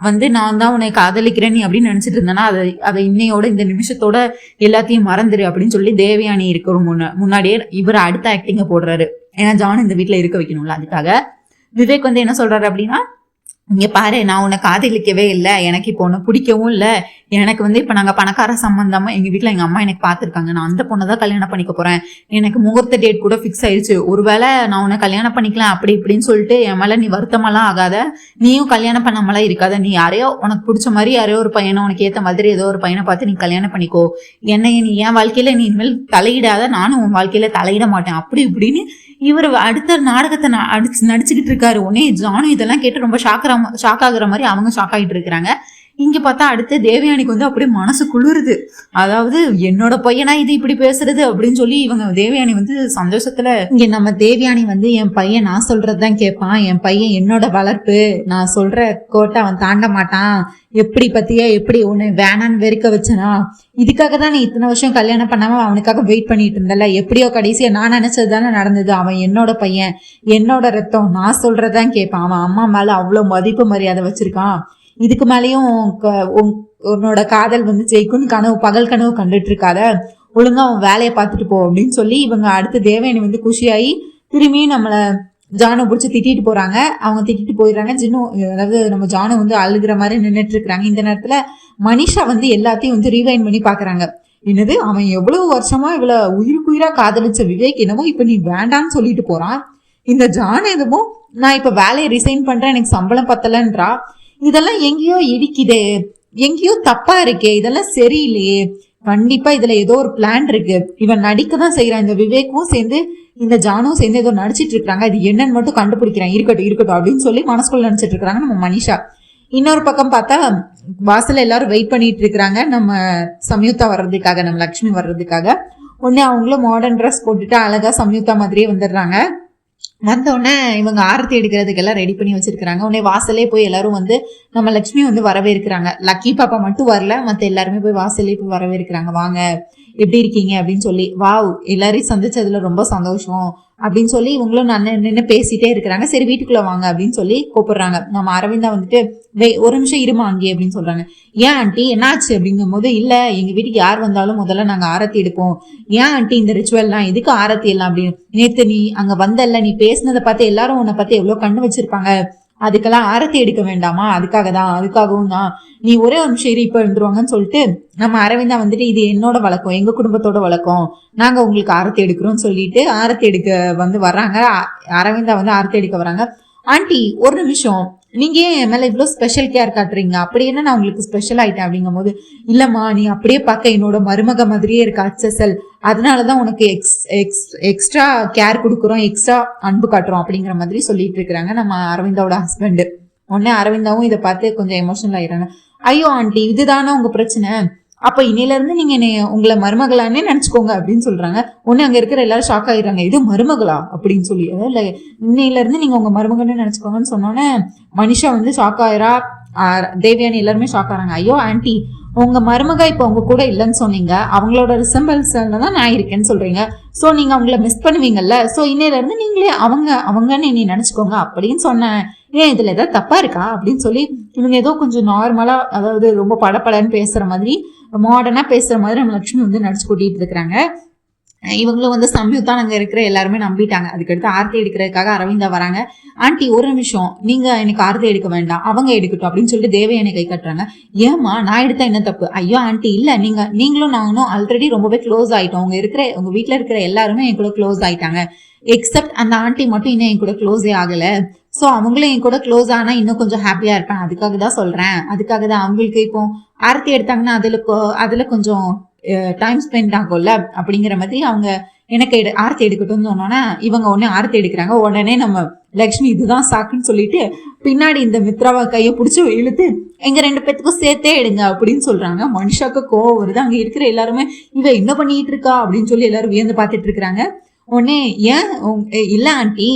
வந்து நான் தான் உன்னை காதலிக்கிறேன் நீ அப்படின்னு நினைச்சிட்டு இருந்தேன்னா அதை இன்னையோட இந்த நிமிஷத்தோட எல்லாத்தையும் மறந்துரு அப்படின்னு சொல்லி தேவயானி இருக்கிற முன்னாடியே இவர் அடுத்த ஆக்டிங்க போடுறாரு. ஏன்னா ஜானு இந்த வீட்டுல இருக்க வைக்கணும்ல. அதுக்காக விவேக் வந்து என்ன சொல்றாரு அப்படின்னா, இங்க பாரு, நான் உன்னை காதலிக்கவே இல்லை, எனக்கு இப்போ ஒன்று பிடிக்கவும் இல்லை. எனக்கு வந்து இப்போ நாங்கள் பணக்கார சம்பந்தமா எங்கள் வீட்டில் எங்கள் அம்மா எனக்கு பார்த்துருக்காங்க. நான் அந்த பொண்ணை தான் கல்யாணம் பண்ணிக்க போகிறேன். எனக்கு முகூர்த்த டேட் கூட ஃபிக்ஸ் ஆயிடுச்சு. ஒருவேளை நான் உன்னை கல்யாணம் பண்ணிக்கலாம் அப்படி இப்படின்னு சொல்லிட்டு என் மேலே நீ வருத்தமெல்லாம் ஆகாத. நீயும் கல்யாணம் பண்ணாமலாம் இருக்காத. நீ யாரையோ உனக்கு பிடிச்ச மாதிரி யாரையோ ஒரு பையனை, உனக்கு ஏற்ற மாதிரி ஏதோ ஒரு பையனை பார்த்து நீ கல்யாணம் பண்ணிக்கோ. நீ என் வாழ்க்கையில நீ இனிமேல் தலையிடாத, நானும் உன் வாழ்க்கையில தலையிட மாட்டேன் அப்படி இப்படின்னு இவர் அடுத்த நாடகத்தை நடிச்சுக்கிட்டு இருக்காரு. உடனே ஜானு இதெல்லாம் கேட்டு ரொம்ப ஷாக் ஆகுற மாதிரி அவங்க ஷாக் ஆகிட்டு இருக்கிறாங்க. இங்க பார்த்தா அடுத்து தேவயானிக்கு வந்து அப்படியே மனசு குளிருது. அதாவது என்னோட பையனா இது இப்படி பேசுறது அப்படின்னு சொல்லி இவங்க தேவயானி வந்து சந்தோஷத்துல, இங்க நம்ம தேவயானி வந்து என் பையன் நான் சொல்றதுதான் கேட்பான், என் பையன் என்னோட வளர்ப்பு, நான் சொல்ற கோட்டை அவன் தாண்ட மாட்டான், எப்படி பத்தியா எப்படி உன்னை வேணான்னு வெறுக்க வச்சனா, இதுக்காக தான் நீ இத்தனை வருஷம் கல்யாணம் பண்ணாம அவனுக்காக வெயிட் பண்ணிட்டு இருந்தல, எப்படியோ கடைசியா நான் நினைச்சது தானே நடந்தது. அவன் என்னோட பையன், என்னோட ரத்தம், நான் சொல்றதான் கேட்பான். அவன் அம்மா மேல அவ்வளவு மதிப்பு மரியாதை வச்சிருக்கான். இதுக்கு மேலேயும் உன்னோட காதல் வந்து ஜெயிக்கும்னு பகல் கனவு கண்டுட்டு இருக்காத, ஒழுங்கா அவன் வேலையை பார்த்துட்டு போ அப்படின்னு சொல்லி இவங்க அடுத்து தேவயானி வந்து குஷியாகி திரும்பியும் நம்மளை ஜானு பிடிச்சி திட்டிட்டு போறாங்க. அவங்க திட்டிட்டு போயிடுறாங்க. அதாவது நம்ம ஜானு வந்து அழுகிற மாதிரி நின்றுட்டு இருக்கிறாங்க. இந்த நேரத்துல மனிஷா வந்து எல்லாத்தையும் வந்து ரீவைண்ட் பண்ணி பாக்குறாங்க. என்னது, அவன் எவ்வளவு வருஷமா இவ்வளவு உயிருக்குயிரா காதலிச்ச விவேக் என்னமோ இப்ப நீ வேண்டான்னு சொல்லிட்டு போறான். இந்த ஜானு எதுமோ நான் இப்ப வேலையை ரிசைன் பண்றேன், எனக்கு சம்பளம் பத்தலன்றா. இதெல்லாம் எங்கேயோ இடிக்குதே, எங்கேயோ தப்பா இருக்கே, இதெல்லாம் சரியில்லையே. கண்டிப்பா இதுல ஏதோ ஒரு பிளான் இருக்கு. இவன் நடிக்க தான் செய்யறான். இந்த விவேக்கும் சேர்ந்து இந்த ஜானும் சேர்ந்து ஏதோ நடிச்சிட்டு இருக்காங்க. இது என்னன்னு மட்டும் கண்டுபிடிக்கிறான். இருக்கட்டும் அப்படின்னு சொல்லி மனசுக்குள்ள நினைச்சிட்டு இருக்காங்க நம்ம மனிஷா. இன்னொரு பக்கம் பார்த்தா வாசல்ல எல்லாரும் வெயிட் பண்ணிட்டு இருக்கிறாங்க நம்ம சம்யுக்தா வர்றதுக்காக, நம்ம லக்ஷ்மி வர்றதுக்காக. உடனே அவங்களும் மாடர்ன் ட்ரெஸ் போட்டுட்டு அழகா சம்யுக்தா மாதிரியே வந்துடுறாங்க. வந்தோடனே இவங்க ஆரத்தி எடுக்கிறதுக்கு எல்லாம் ரெடி பண்ணி வச்சிருக்கிறாங்க. உடனே வாசலே போய் எல்லாரும் வந்து நம்ம லக்ஷ்மி வந்து வரவேற்கிறாங்க. லக்கி பாப்பா மட்டும் வரல, மற்ற எல்லாருமே போய் வாசலே போய் வரவேற்கிறாங்க. வாங்க, எப்படி இருக்கீங்க அப்படின்னு சொல்லி. வாவ், எல்லாரையும் சந்திச்சதுல ரொம்ப சந்தோஷம் அப்படின்னு சொல்லி இவங்களும் நின்று பேசிட்டே இருக்கிறாங்க. சரி வீட்டுக்குள்ள வாங்க அப்படின்னு சொல்லி கூப்பிடுறாங்க. நம்ம அரவிந்தா வந்துட்டு ஒரு நிமிஷம் இருமா அங்கே அப்படின்னு சொல்றாங்க. ஏன் ஆண்டி என்னாச்சு அப்படிங்கும் போது, இல்ல எங்க வீட்டுக்கு யார் வந்தாலும் முதல்ல நாங்க ஆரத்தி எடுப்போம். ஏன் ஆண்டி இந்த ரிச்சுவல்லாம், எதுக்கு ஆரத்தி எல்லாம் அப்படின்னு. நேத்து நீ அங்க வந்தல்ல, நீ பேசினதை பார்த்து எல்லாரும் உன்னை பார்த்து எவ்வளவு கண்ணு வச்சிருப்பாங்க, அதுக்கெல்லாம் ஆரத்தி எடுக்க வேண்டாமா, அதுக்காகவும் தான். நீ ஒரே ஒரு நிமிஷம் இரு, இப்ப எழுந்துருவாங்கன்னு சொல்லிட்டு நம்ம அரவிந்தா வந்துட்டு, இது என்னோட வழக்கம், எங்க குடும்பத்தோட வழக்கம், நாங்க உங்களுக்கு ஆரத்தி எடுக்கிறோம்னு சொல்லிட்டு ஆரத்தி எடுக்க வந்து வர்றாங்க. அரவிந்தா வந்து ஆரத்தி எடுக்க வராங்க. ஆண்டி ஒரு நிமிஷம், நீங்க ஏன் என் மேல இவ்வளவு ஸ்பெஷல் கேர் காட்டுறீங்க, அப்படி என்ன நான் உங்களுக்கு ஸ்பெஷல் ஆயிட்டேன் அப்படிங்கும் போது, இல்லம்மா நீ அப்படியே பார்க்க என்னோட மருமக மாதிரியே இருக்க HSL, அதனாலதான் உனக்கு எக்ஸ்ட்ரா கேர் கொடுக்குறோம், எக்ஸ்ட்ரா அன்பு காட்டுறோம் அப்படிங்கிற மாதிரி சொல்லிட்டு இருக்கிறாங்க நம்ம அரவிந்தாவோட ஹஸ்பண்ட். உடனே அரவிந்தாவும் இதை பார்த்து கொஞ்சம் எமோஷனல் ஆயிடுறாங்க. ஐயோ ஆண்டி, இதுதானே உங்க பிரச்சனை, அப்ப இன்னையில இருந்து நீங்க உங்களை மருமகளானே நினைச்சுக்கோங்க அப்படின்னு சொல்றாங்க. உடனே அங்க இருக்கிற எல்லாரும் ஷாக் ஆயிடுறாங்க. இது மருமகளா அப்படின்னு சொல்லி. அதாவது இன்னையில இருந்து நீங்க உங்க மருமகன்னு நினைச்சுக்கோங்கன்னு சொன்னோன்னே மனிஷா வந்து ஷாக் ஆயிரா, தேவயானி எல்லாருமே ஷாக் ஆறாங்க. ஐயோ ஆண்டி, உங்க மருமக இப்ப உங்க கூட இல்லைன்னு சொன்னீங்க, அவங்களோட ரிசம்பிள்ஸ்ல தான் நான் இருக்கேன்னு சொல்றீங்க. சோ நீங்க அவங்கள மிஸ் பண்ணுவீங்கல்ல, சோ இன்னையில இருந்து நீங்களே அவங்கன்னு நீ நினைச்சுக்கோங்க அப்படின்னு சொன்னேன். ஏன் இதுல ஏதாவது தப்பா இருக்கா அப்படின்னு சொல்லி இவங்க ஏதோ கொஞ்சம் நார்மலா, அதாவது ரொம்ப படப்படன்னு பேசுற மாதிரி, மாடர்னா பேசுற மாதிரி நம்ம லட்சுமி வந்து நடிச்சு கூட்டிட்டு இருக்கிறாங்க. இவங்களும் வந்து சம்யுக்தா அங்க இருக்கிற எல்லாருமே நம்பிட்டாங்க. அதுக்கடுத்து ஆரத்தி எடுக்கிறதுக்காக அரவிந்தா வராங்க. ஆண்டி ஒரு நிமிஷம், நீங்க எனக்கு ஆரத்தி எடுக்க வேண்டாம், அவங்க எடுக்கட்டும் அப்படின்னு சொல்லிட்டு தேவயானி கை கட்டுறாங்க. ஏமா நான் எடுத்தா என்ன தப்பு? ஐயோ ஆண்டி இல்ல, நீங்களும் நாங்களும் ஆல்ரெடி ரொம்பவே க்ளோஸ் ஆயிட்டோம். உங்க வீட்டுல இருக்கிற எல்லாருமே என் கூட க்ளோஸ் ஆயிட்டாங்க, எக்ஸப்ட் அந்த ஆண்டி மட்டும் இன்னும் என் கூட க்ளோஸே ஆகல. ஸோ அவங்களும் என் கூட க்ளோஸ் ஆனா இன்னும் கொஞ்சம் ஹாப்பியா இருப்பேன், அதுக்காக தான் சொல்றேன். அதுக்காக தான் அவங்களுக்கு இப்போ ஆரத்தி எடுத்தாங்கன்னா அதுல கொஞ்சம் டைம் ஸ்பெண்ட் ஆகும்ல அப்படிங்கிற மாதிரி அவங்க எனக்கு ஆரத்தி எடுக்கட்டும்னு சொன்னோன்னா இவங்க உடனே ஆரத்தி எடுக்கிறாங்க. உடனே நம்ம லக்ஷ்மி இதுதான் சாக்குன்னு சொல்லிட்டு பின்னாடி இந்த மித்ராவா கையை பிடிச்சி இழுத்து எங்க 2 பேத்துக்கும் சேர்த்தே எடுங்க அப்படின்னு சொல்றாங்க. மனுஷாக்கு கோவம் வருது. அங்க இருக்கிற எல்லாருமே இவ என்ன பண்ணிட்டு இருக்கா அப்படின்னு சொல்லி எல்லாரும் வியந்து பார்த்துட்டு இருக்கிறாங்க. உடனே ஏன் இல்ல ஆண்டி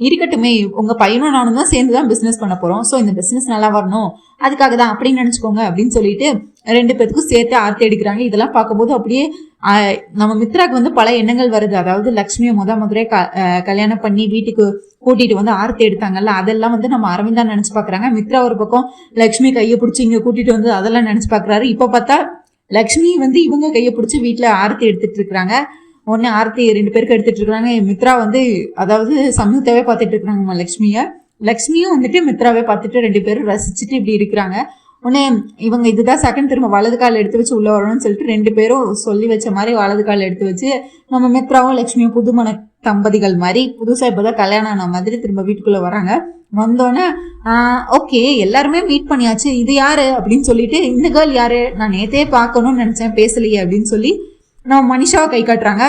இருக்கட்டுமே, உங்க பையனும் நானும் தான் சேர்ந்துதான் பிசினஸ் பண்ண போறோம், சோ இந்த பிசினஸ் நல்லா வரணும் அதுக்காக தான் அப்படின்னு நினைச்சுக்கோங்க அப்படின்னு சொல்லிட்டு 2 பேத்துக்கும் சேர்த்து ஆர்த்தி அடிக்கிறாங்க. இதெல்லாம் பார்க்கும்போது அப்படியே நம்ம மித்ராக்கு வந்து பல எண்ணங்கள் வருது. அதாவது லக்ஷ்மியை முதலே கல்யாணம் பண்ணி வீட்டுக்கு கூட்டிட்டு வந்து ஆர்த்தி எடுத்தாங்கல்ல, அதெல்லாம் வந்து நம்ம அரவிந்தா நினைச்சு பாக்குறாங்க. மித்ரா ஒரு பக்கம் லக்ஷ்மி கையை பிடிச்சி இங்க கூட்டிட்டு வந்து அதெல்லாம் நினைச்சு பாக்குறாரு. இப்ப பார்த்தா லக்ஷ்மி வந்து இவங்க கையை பிடிச்சி வீட்டுல ஆர்த்தி எடுத்துட்டு இருக்காங்க. ஒன்னு ஆர்த்தி 2 பேருக்கு எடுத்துட்டு இருக்காங்க. மித்ரா வந்து அதாவது சம்யுக்தாவே பார்த்துட்டு இருக்காங்க லக்ஷ்மியும் வந்துட்டு மித்ராவே பார்த்துட்டு 2 பேரும் ரசிச்சுட்டு இப்படி இருக்கிறாங்க. உடனே இவங்க இதுதான் செகண்ட் திரும்ப வலது கால் எடுத்து வச்சு உள்ள வரணும்னு சொல்லிட்டு 2 பேரும் சொல்லி வச்ச மாதிரி வலது கால் எடுத்து வச்சு நம்ம மித்ராவும் லக்ஷ்மியும் புதுமண தம்பதிகள் மாதிரி புதுசா இப்பதான் கல்யாணம் ஆன மாதிரி திரும்ப வீட்டுக்குள்ள வராங்க. வந்தோடனே ஓகே எல்லாருமே மீட் பண்ணியாச்சு, இது யாரு அப்படின்னு சொல்லிட்டு இந்த கேர்ள் யாரு, நான் நேத்தே பார்க்கணும்னு நினைச்சேன் பேசலையே அப்படின்னு சொல்லி நம்ம மனிஷாவை கை காட்டுறாங்க.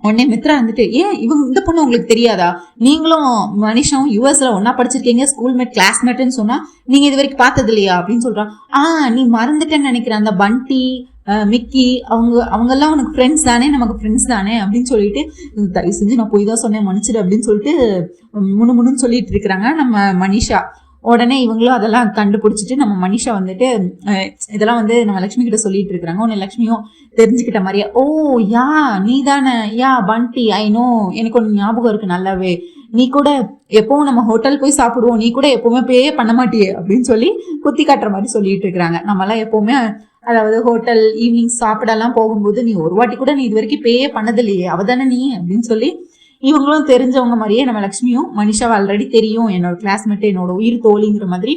உடனே மித்ரா வந்துட்டு ஏன் இவங்க இந்த பொண்ணு உங்களுக்கு தெரியாதா, நீங்களும் மனிஷாவும் யூஎஸ்ல ஒன்னா படிச்சிருக்கீங்க, ஸ்கூல்மேட் கிளாஸ்மேட்னு சொன்னா நீங்க இது வரைக்கும் பார்த்தது இல்லையா அப்படின்னு சொல்றான். நீ மறந்துட்டேன்னு நினைக்கிறேன், அந்த பண்டி மிக்கி அவங்கெல்லாம் உனக்கு ஃப்ரெண்ட்ஸ் தானே, நமக்கு ஃப்ரெண்ட்ஸ் தானே அப்படின்னு சொல்லிட்டு தயவு செஞ்சு நான் போய் தான் சொன்னேன் மன்னிச்சிடு அப்படின்னு சொல்லிட்டு முன்னு சொல்லிட்டு இருக்கிறாங்க நம்ம மனிஷா. உடனே இவங்களும் அதெல்லாம் கண்டுபிடிச்சிட்டு நம்ம மனிஷா வந்துட்டு இதெல்லாம் வந்து நம்ம லக்ஷ்மி கிட்ட சொல்லிட்டு இருக்கிறாங்க. உன்னை லக்ஷ்மியும் தெரிஞ்சுக்கிட்ட மாதிரியா, ஓ யா நீ தானே யா பண்டி, ஐ நோ, எனக்கு ஒன்று ஞாபகம் இருக்கு நல்லாவே, நீ கூட எப்பவும் நம்ம ஹோட்டல் போய் சாப்பிடுவோம், நீ கூட எப்பவுமே பே பண்ண மாட்டியே அப்படின்னு சொல்லி குத்தி காட்டுற மாதிரி சொல்லிட்டு இருக்கிறாங்க. நம்மளாம் எப்பவுமே அதாவது ஹோட்டல் ஈவினிங் சாப்பிடலாம் போகும்போது நீ ஒரு வாட்டி கூட நீ இது வரைக்கும் பே பண்ணது இல்லையே, அவதானே நீ அப்படின்னு சொல்லி இவங்களும் தெரிஞ்சவங்க மாதிரியே நம்ம லக்ஷ்மியும் மனிஷாவை ஆல்ரெடி தெரியும், என்னோட கிளாஸ்மேட், என்னோட உயிர் தோழிங்கிற மாதிரி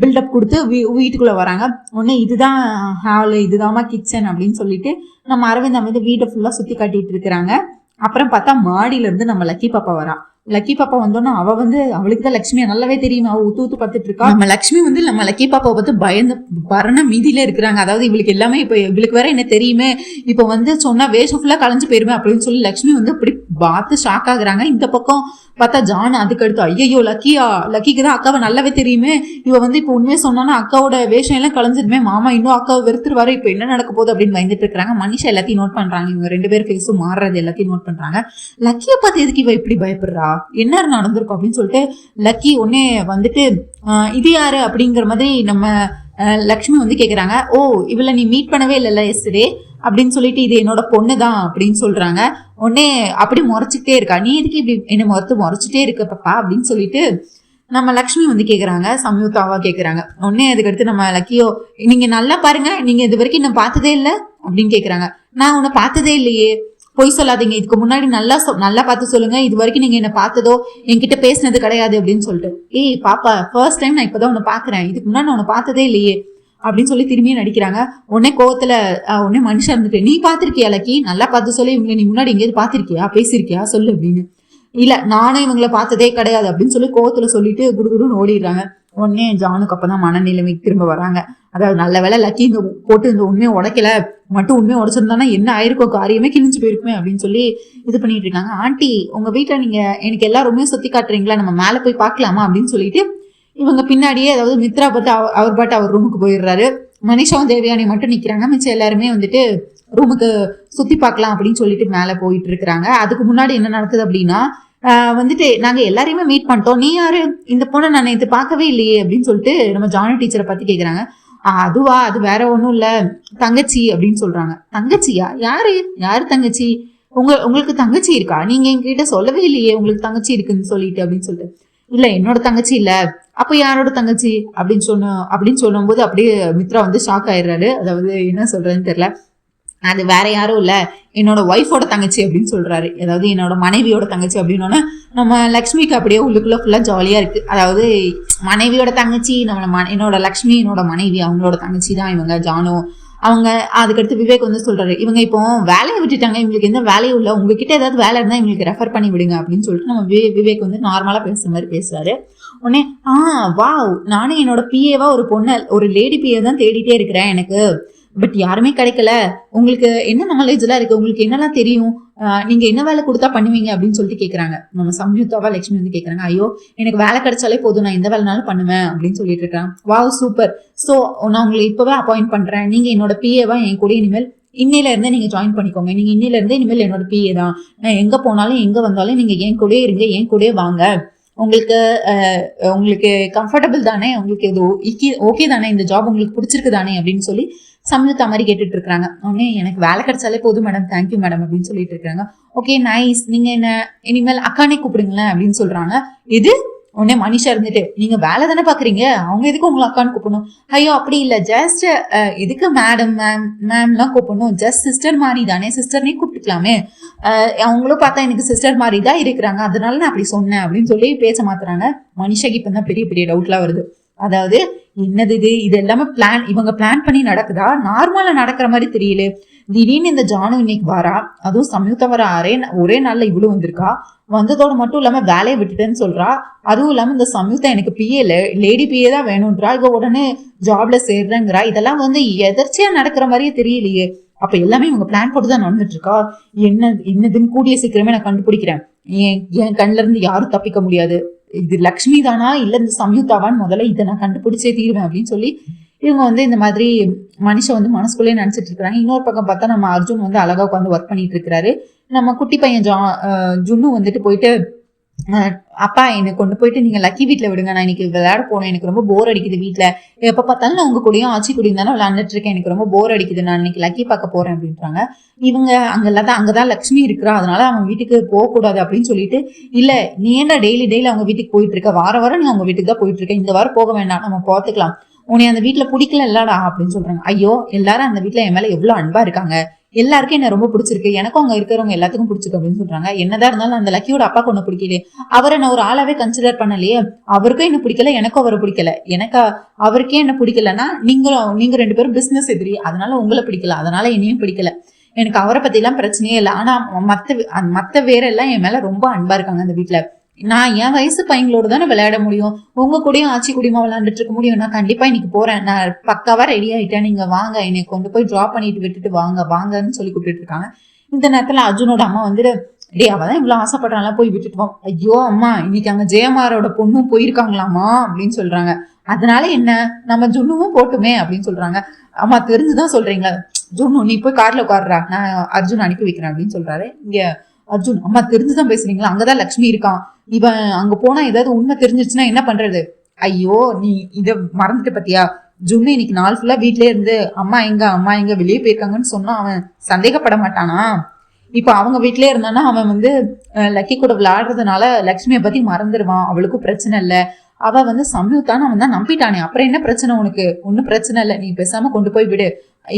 பில்டப் கொடுத்து வீட்டுக்குள்ள வராங்க. உடனே இதுதான் ஹாலு, இதுதான்மா கிச்சன் அப்படின்னு சொல்லிட்டு நம்ம அரவிந்த் வந்து வீட்டை ஃபுல்லா சுத்தி காட்டிட்டு இருக்கிறாங்க. அப்புறம் பார்த்தா மாடியில இருந்து நம்ம லக்கி பாப்பா வரா. லக்கி பாப்பா வந்தோன்னா அவ வந்து அவளுக்கு தான் லட்சுமியை நல்லாவே தெரியும், அவ ஊத்து பார்த்துட்டு இருக்கா. நம்ம லட்சுமி வந்து நம்ம லக்கி பாப்பாவை பார்த்து பயந்து பரண மீதியில இருக்கிறாங்க. அதாவது இவளுக்கு எல்லாமே இப்ப இவளுக்கு வேற என்ன தெரியுமே, இப்ப வந்து சொன்னா வேஷம் ஃபுல்லா கலைஞ்சு போயிருமே அப்படின்னு சொல்லி லட்சுமி வந்து அப்படி பார்த்து ஷாக் ஆகுறாங்க. இந்த பக்கம் பார்த்தா ஜான் அதுக்கு அடுத்து ஐயோ லக்கிக்கு தான் அக்காவை நல்லாவே தெரியுமே, இவ வந்து இப்ப உண்மையை சொன்னானா அக்காவோட வேஷம் எல்லாம் கலைஞ்சிருமே, மாமா இன்னும் அக்காவை வெறுத்துருவாரு, இப்ப என்ன நடக்க போகுது அப்படின்னு பயந்துட்டு இருக்காங்க. மனிஷா எல்லாத்தையும் நோட் பண்றாங்க, இவங்க 2 பேர் ஃபேஸும் மாறுறது எல்லாத்தையும் நோட் பண்றாங்க. லக்கியை பார்த்து எதுக்கு இவ இப்படி பயப்படுறா, என்ன நடந்திருக்கும் அப்படின்னு சொல்லிட்டு லக்கி உடனே வந்துட்டு இது யாரு அப்படிங்கிற மாதிரி நம்ம லக்ஷ்மி வந்து கேக்குறாங்க. ஓ இவளை நீ மீட் பண்ணவே இல்லைல்ல எஸ்டே அப்படின்னு சொல்லிட்டு இது என்னோட பொண்ணு தான் அப்படின்னு சொல்றாங்க. உடனே அப்படி முறைச்சிக்கிட்டே இருக்கா, நீ எதுக்கு இப்படி என்ன முறைச்சிட்டே இருக்க பாப்பா அப்படின்னு சொல்லிட்டு நம்ம லக்ஷ்மி வந்து கேக்குறாங்க, சம்யுக்தாவா கேக்குறாங்க. உடனே அதுக்கடுத்து நம்ம லக்கியோ நீங்க நல்லா பாருங்க, நீங்க இது வரைக்கும் நான் பார்த்ததே இல்லை அப்படின்னு கேக்குறாங்க. நான் உன்னை பார்த்ததே இல்லையே, பொய் சொல்லாதீங்க, இதுக்கு முன்னாடி நல்லா பார்த்து சொல்லுங்க, இது வரைக்கும் நீங்க என்ன பார்த்ததோ என்கிட்ட பேசினது கிடையாது அப்படின்னு சொல்லிட்டு. ஏய் பாப்பா ஃபர்ஸ்ட் டைம் நான் இப்பதான் உன்னை பாக்குறேன், இதுக்கு முன்னாடி நான் உன்னை பார்த்ததே இல்லையே அப்படின்னு சொல்லி திரும்பியும் நடிக்கிறாங்க. உடனே கோவத்துல உடனே மனுஷன் இருந்துட்டு நீ பாத்திருக்கியா லக்கி, நல்லா பார்த்து சொல்லி இவங்களை நீ முன்னாடி எங்கேயாவது பாத்திருக்கியா, பேசிருக்கியா சொல்லு அப்படின்னு. இல்ல நானும் இவங்களை பார்த்ததே கிடையாது அப்படின்னு சொல்லி கோவத்துல சொல்லிட்டு குடுகுடுன்னு ஓடிடுறாங்க. உடனே ஜானுக்கு அப்பதான் மனநிலைமைக்கு திரும்ப வராங்க. அதாவது நல்ல வேலை லக்கி இந்த போட்டு இந்த உண்மையை உடைக்கல, மட்டும் உண்மையை உடைச்சிருந்தானா என்ன ஆயிருக்கும், காரியமே கிழிஞ்சு போயிருக்குமே அப்படின்னு சொல்லி இது பண்ணிட்டு இருக்காங்க. ஆண்டி உங்க வீட்டுல நீங்க எனக்கு எல்லா ரூமையும் சுத்தி காட்டுறீங்களா, நம்ம மேல போய் பாக்கலாமா அப்படின்னு சொல்லிட்டு இவங்க பின்னாடியே அதாவது மித்ரா பார்த்து அவர் பாட்டு அவர் ரூமுக்கு போயிடுறாரு. மனிஷாவும் தேவயானி மட்டும் நிக்கிறாங்க, மிச்சம் எல்லாருமே வந்துட்டு ரூமுக்கு சுத்தி பார்க்கலாம் அப்படின்னு சொல்லிட்டு மேல போயிட்டு இருக்கிறாங்க. அதுக்கு முன்னாடி என்ன நடக்குது அப்படின்னா வந்துட்டு நாங்க எல்லாரையுமே மீட் பண்ணிட்டோம், நீ யாரு, இந்த பொண்ணை நான் நேற்று பார்க்கவே இல்லையே அப்படின்னு சொல்லிட்டு நம்ம ஜானி டீச்சரை பத்தி கேக்குறாங்க. அதுவா, அது வேற ஒண்ணும் இல்ல தங்கச்சி அப்படின்னு சொல்றாங்க. தங்கச்சியா, யாரு தங்கச்சி, உங்களுக்கு தங்கச்சி இருக்கா, நீங்க என்கிட்ட சொல்லவே இல்லையே உங்களுக்கு தங்கச்சி இருக்குன்னு சொல்லிட்டு அப்படின்னு சொல்லிட்டு. இல்ல என்னோட தங்கச்சி இல்ல, அப்ப யாரோட தங்கச்சி அப்படின்னு சொல்லும் போது அப்படியே மித்ரா வந்து ஷாக் ஆயிடுறாரு. அதாவது என்ன சொல்றதுன்னு தெரியல, அது வேற யாரும் இல்ல என்னோட ஒய்ஃபோட தங்கச்சி அப்படின்னு சொல்றாரு. அதாவது என்னோட மனைவியோட தங்கச்சி அப்படின்னோன்னா நம்ம லக்ஷ்மிக்கு அப்படியே உள்ளுக்குள்ள ஃபுல்லா ஜாலியா இருக்கு. அதாவது மனைவியோட தங்கச்சி என்னோட லக்ஷ்மி என்னோட மனைவி, அவங்களோட தங்கச்சி தான் இவங்க ஜானு அவங்க. அதுக்கடுத்து விவேக் வந்து சொல்றாரு, இவங்க இப்போ வேலையை விட்டுட்டாங்க, இவங்களுக்கு எந்த வேலையும் இல்லை, உங்ககிட்ட ஏதாவது வேலை இருந்தா இவங்களுக்கு ரெஃபர் பண்ணி விடுங்க அப்படின்னு சொல்லிட்டு நம்ம விவேக் வந்து நார்மலா பேசுற மாதிரி பேசுறாரு. உடனே வாவ், நானும் என்னோட பிஏவா ஒரு பொண்ணு ஒரு லேடி பிஏ தான் தேடிட்டே இருக்கிறேன், எனக்கு பட் யாருமே கிடைக்கல, உங்களுக்கு என்ன நாலேஜ் எல்லாம் இருக்கு, உங்களுக்கு என்னெல்லாம் தெரியும், நீங்க என்ன வேலை கொடுத்தா பண்ணுவீங்க அப்படின்னு சொல்லிட்டு கேக்குறாங்க. நம்ம சம்யுக்தாவா லட்சுமி வந்து கேக்குறாங்க, ஐயோ எனக்கு வேலை கிடைச்சாலே போதும், நான் எந்த வேலைனாலும் பண்ணுவேன் அப்படின்னு சொல்லிட்டு இருக்காங்க. வாவ் சூப்பர், சோ நான் உங்களை இப்பவே அப்பாயிண்ட் பண்றேன், நீங்க என்னோட பிஏவா என் கூட இனிமேல் இன்னில இருந்தே நீங்க ஜாயின் பண்ணிக்கோங்க, நீங்க இன்னில இருந்தே இனிமேல் என்னோட பிஏ தான், நான் எங்க போனாலும் எங்க வந்தாலும் நீங்க என் கூடயே இருங்க, என் கூடயே வாங்க, உங்களுக்கு உங்களுக்கு கம்ஃபர்டபுள் தானே, உங்களுக்கு இது ஓகே தானே, இந்த ஜாப் உங்களுக்கு பிடிச்சிருக்கு தானே அப்படின்னு சொல்லி சம்யுக்தா மாதிரி கேட்டுட்டு இருக்காங்க. உடனே எனக்கு வேலை கிடைச்சாலே போதும் மேடம், தேங்க்யூ மேடம் அப்படின்னு சொல்லிட்டு இருக்காங்க. ஓகே நைஸ், நீங்க என்ன இனிமேல் அக்கானே கூப்பிடுங்களேன் அப்படின்னு சொல்றாங்க. இது உடனே மனிஷா இருந்துட்டு, நீங்க வேலை தானே பாக்குறீங்க, அவங்க எதுக்கு உங்களை அக்கான்னு கூப்பிடணும்? ஐயோ அப்படி இல்ல, ஜஸ்ட் எதுக்கு மேடம் மேம்லாம் கூப்பிடணும், ஜஸ்ட் சிஸ்டர் மாதிரி தானே, சிஸ்டர்னே கூப்பிட்டுக்கலாமே, அவங்களும் பார்த்தா எனக்கு சிஸ்டர் மாதிரி தான் இருக்கிறாங்க, அதனால நான் அப்படி சொன்னேன் அப்படின்னு சொல்லி பேச மாத்துறாங்க. மனிஷாக்கு இப்ப தான் பெரிய பெரிய டவுட்லாம் வருது. அதாவது என்னது இது எல்லாமே இவங்க பிளான் பண்ணி நடக்குதா, நார்மலா நடக்கிற மாதிரி தெரியல. திடீர்னு இந்த ஜானு இன்னைக்கு வரா, அதுவும் சம்யுக்தா வர ஒரே நாள்ல இவ்வளவு வந்திருக்கா, வந்ததோட மட்டும் இல்லாம வேலையை விட்டுட்டேன்னு சொல்றா. அதுவும் இல்லாம இந்த சம்யுக்தா எனக்கு பிஏ லேடி பிஏ தான் வேணும்ன்றா, இவ உடனே ஜாப்ல சேர்றேங்கிறா. இதெல்லாம் எதர்ச்சியா நடக்கிற மாதிரியே தெரியலையே. அப்ப எல்லாமே இவங்க பிளான் போட்டுதான் நடந்துட்டு இருக்கா. என்னதுன்னு கூடிய சீக்கிரமே நான் கண்டுபிடிக்கிறேன், என் கண்ணுல இருந்து யாரும் தப்பிக்க முடியாது, இது லக்ஷ்மி தானா இல்ல இந்த சம்யுக்தாவான்னு முதல்ல இதை நான் கண்டுபிடிச்சே தீருவேன் அப்படின்னு சொல்லி இவங்க இந்த மாதிரி மனுஷன் மனசுக்குள்ளே நினைச்சிட்டு இருக்காங்க. இன்னொரு பக்கம் பார்த்தா நம்ம அர்ஜுன் அழகா உட்காந்து ஒர்க் பண்ணிட்டு இருக்காரு. நம்ம குட்டி பையன் ஜுன்னு போயிட்டு, அப்பா என்னை கொண்டு போயிட்டு நீங்க லக்கி வீட்டுல விடுங்க, நான் இன்னைக்கு விளையாட போனேன், எனக்கு ரொம்ப போர் அடிக்குது, வீட்டுல எப்ப பார்த்தாலும் நான் உங்க கூடயும் ஆச்சி கூடயும் தானே விளையாண்டுட்டு இருக்கேன், எனக்கு ரொம்ப போர் அடிக்குது, நான் இன்னைக்கு லக்கி பார்க்க போறேன் அப்படின்றாங்க. இவங்க அங்கதான் லக்ஷ்மி இருக்கிறா, அதனால அவங்க வீட்டுக்கு போக கூடாது அப்படின்னு சொல்லிட்டு, இல்ல நீ என்ன டெய்லி அவங்க வீட்டுக்கு போயிட்டு இருக்க, வாரம் நீ அவங்க வீட்டுக்கு தான் போயிட்டு இருக்க, இந்த வாரம் போக வேண்டாம், நம்ம பார்த்துக்கலாம், உன்னை அந்த வீட்டுல பிடிக்கல இல்லடா அப்படின்னு சொல்றாங்க. ஐயோ எல்லாரும் அந்த வீட்டுல என் மேல எவ்வளவு அன்பா இருக்காங்க, எல்லாருக்கும் என்ன ரொம்ப பிடிச்சிருக்கு, எனக்கும் அங்க இருக்கிறவங்க எல்லாத்துக்கும் பிடிச்சிருக்கு அப்படின்னு சொல்றாங்க. என்னதான் இருந்தாலும் அந்த லக்கியோட அப்பாக்கு ஒண்ணு பிடிக்கலையே, அவரை நான் ஒரு ஆளாவே கன்சிடர் பண்ணலையே, அவருக்கும் என்ன பிடிக்கல, எனக்கும் அவரை பிடிக்கல, எனக்கு அவருக்கே என்ன பிடிக்கலன்னா நீங்க 2 பேரும் பிசினஸ் எதிரி, அதனால உங்களை பிடிக்கல, அதனால என்னையும் பிடிக்கல, எனக்கு அவரை பத்தி எல்லாம் பிரச்சனையே இல்லை, ஆனா மத்த வேற எல்லாம் என் மேல ரொம்ப அன்பா இருக்காங்க அந்த வீட்டுல, நான் என் வயசு பையங்களோட தானே விளையாட முடியும், உங்க கூடயும் ஆட்சி கூடயுமா விளையாண்டுட்டு இருக்க முடியும், நான் கண்டிப்பா இன்னைக்கு போறேன், நான் பக்காவா ரெடி ஆயிட்டேன், நீங்க வாங்க, என்னை கொண்டு போய் டிராப் பண்ணிட்டு விட்டுட்டு வாங்கன்னு சொல்லி கூப்பிட்டு இருக்காங்க. இந்த நேரத்துல அர்ஜுனோட அம்மா டே அவதான் இவ்வளவு ஆசைப்படுறாங்களா, போய் விட்டுட்டு வா. ஐயோ அம்மா இன்னைக்கு அங்க ஜெயமாரோட பொண்ணும் போயிருக்காங்களாமா அப்படின்னு சொல்றாங்க. அதனால என்ன, நம்ம ஜுன்னுவும் போட்டுமே அப்படின்னு சொல்றாங்க. அம்மா தெரிஞ்சுதான் சொல்றீங்களா, ஜுன்னு நீ போய் கார்ல உட்காடுறா, நான் அர்ஜுன் அனுப்பி வைக்கிறேன் அப்படின்னு சொல்றாரு. இங்க அர்ஜுன், அம்மா தெரிஞ்சுதான் பேசுறீங்களா, அங்கதான் லக்ஷ்மி இருக்கான், இவன் அங்க போனா ஏதாவது உண்மை தெரிஞ்சிருச்சுன்னா என்ன பண்றது, ஐயோ நீ இத மறந்துட்டு பத்தியா, ஜுன்னு இன்னைக்கு நாள் ஃபுல்லா வீட்லயே இருந்து அம்மா எங்க வெளியே போயிருக்காங்கன்னு சொன்னா அவன் சந்தேகப்பட மாட்டானா, இப்ப அவங்க வீட்லயே இருந்தானா அவன் லக்கி கூட விளையாடுறதுனால லக்ஷ்மியை பத்தி மறந்துடுவான், அவளுக்கும் பிரச்சனை இல்ல, அவ சம்யுக்தான்னு அவன் தான் நம்பிட்டானே, அப்புறம் என்ன பிரச்சனை உனக்கு, ஒன்னும் பிரச்சனை இல்லை, நீ பேசாம கொண்டு போய் விடு,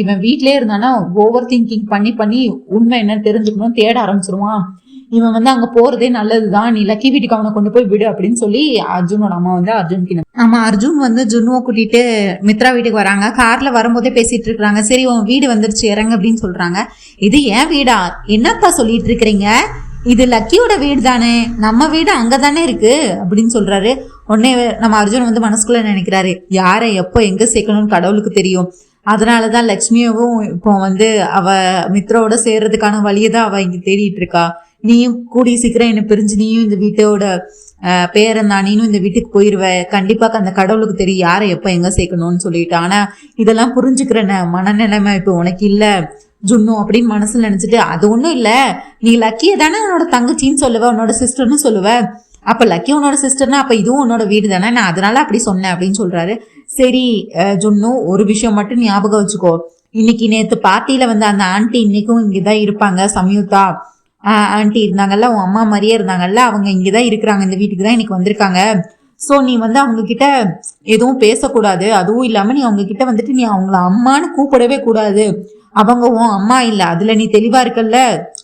இவன் வீட்லயே இருந்தானா ஓவர் திங்கிங் பண்ணி உண்மை என்னன்னு தெரிஞ்சுக்கணும் தேட ஆரம்பிச்சிருவான், இவன் அங்க போறதே நல்லதுதான், நீ லக்கி வீட்டுக்கு அவனை கொண்டு போய் விடு அப்படின்னு சொல்லி அர்ஜுனோட அம்மா அர்ஜுனுக்கு ஆமா அர்ஜுன் ஜுன்னுவை கூட்டிட்டு மித்ரா வீட்டுக்கு வராங்க. கார்ல வரும்போதே பேசிட்டு இருக்காங்க. சரி உன் வீடு வந்துருச்சு இறங்க அப்படின்னு சொல்றாங்க. இது ஏன் வீடா, என்னப்பா சொல்லிட்டு இருக்கிறீங்க, இது லக்கியோட வீடு தானே, நம்ம வீடு அங்கதானே இருக்கு அப்படின்னு சொல்றாரு. உடனே நம்ம அர்ஜுன் மனசுக்குள்ள நினைக்கிறாரு, யாரை எப்போ எங்க சேர்க்கணும்னு கடவுளுக்கு தெரியும், அதனாலதான் லக்ஷ்மியவும் இப்போ அவ மித்ராவோட சேர்றதுக்கான வழியை தான் அவ இங்க தேடிட்டு இருக்கா, நீயும் கூடிய சீக்கிரம் என்ன பிரிஞ்சு நீயும் இந்த வீட்டோட பேரன் நீனும் இந்த வீட்டுக்கு போயிருவ, கண்டிப்பா அந்த கடவுளுக்கு தெரியும் யாரை எப்ப எங்க சேர்க்கணும்னு சொல்லிட்டு, ஆனா இதெல்லாம் புரிஞ்சுக்கிற மனநிலைமை இப்ப உனக்கு இல்ல ஜுன்னு அப்படின்னு மனசுல நினைச்சிட்டு, அது ஒண்ணும் இல்ல, நீ லக்கிய தானே உன்னோட தங்கச்சின்னு சொல்லுவ, உன்னோட சிஸ்டர்னு சொல்லுவ, அப்ப லக்கி உன்னோட சிஸ்டர்னா அப்ப இதுவும் உன்னோட வீடு தானே, நான் அதனால அப்படி சொன்னேன் அப்படின்னு சொல்றாரு. சரி ஜுன்னு, ஒரு விஷயம் மட்டும் ஞாபகம் வச்சுக்கோ, இன்னைக்கு நேத்து பார்ட்டியில அந்த ஆண்டி இன்னைக்கும் இங்கதான் இருப்பாங்க, சம்யுக்தா ஆண்டி இருந்தாங்கல்ல, உன் அம்மா மாதிரியே இருந்தாங்கல்ல, அவங்க இங்கதான் இருக்கிறாங்க, இந்த வீட்டுக்கு தான் இன்னைக்கு வந்திருக்காங்க, சோ நீ அவங்க கிட்ட எதுவும் பேசக்கூடாது, அதுவும் இல்லாம நீ அவங்க கிட்ட நீ அவங்கள அம்மான்னு கூப்பிடவே கூடாது, அவங்க உன் அம்மா இல்ல, அதுல நீ தெளிவா இருக்கல்ல,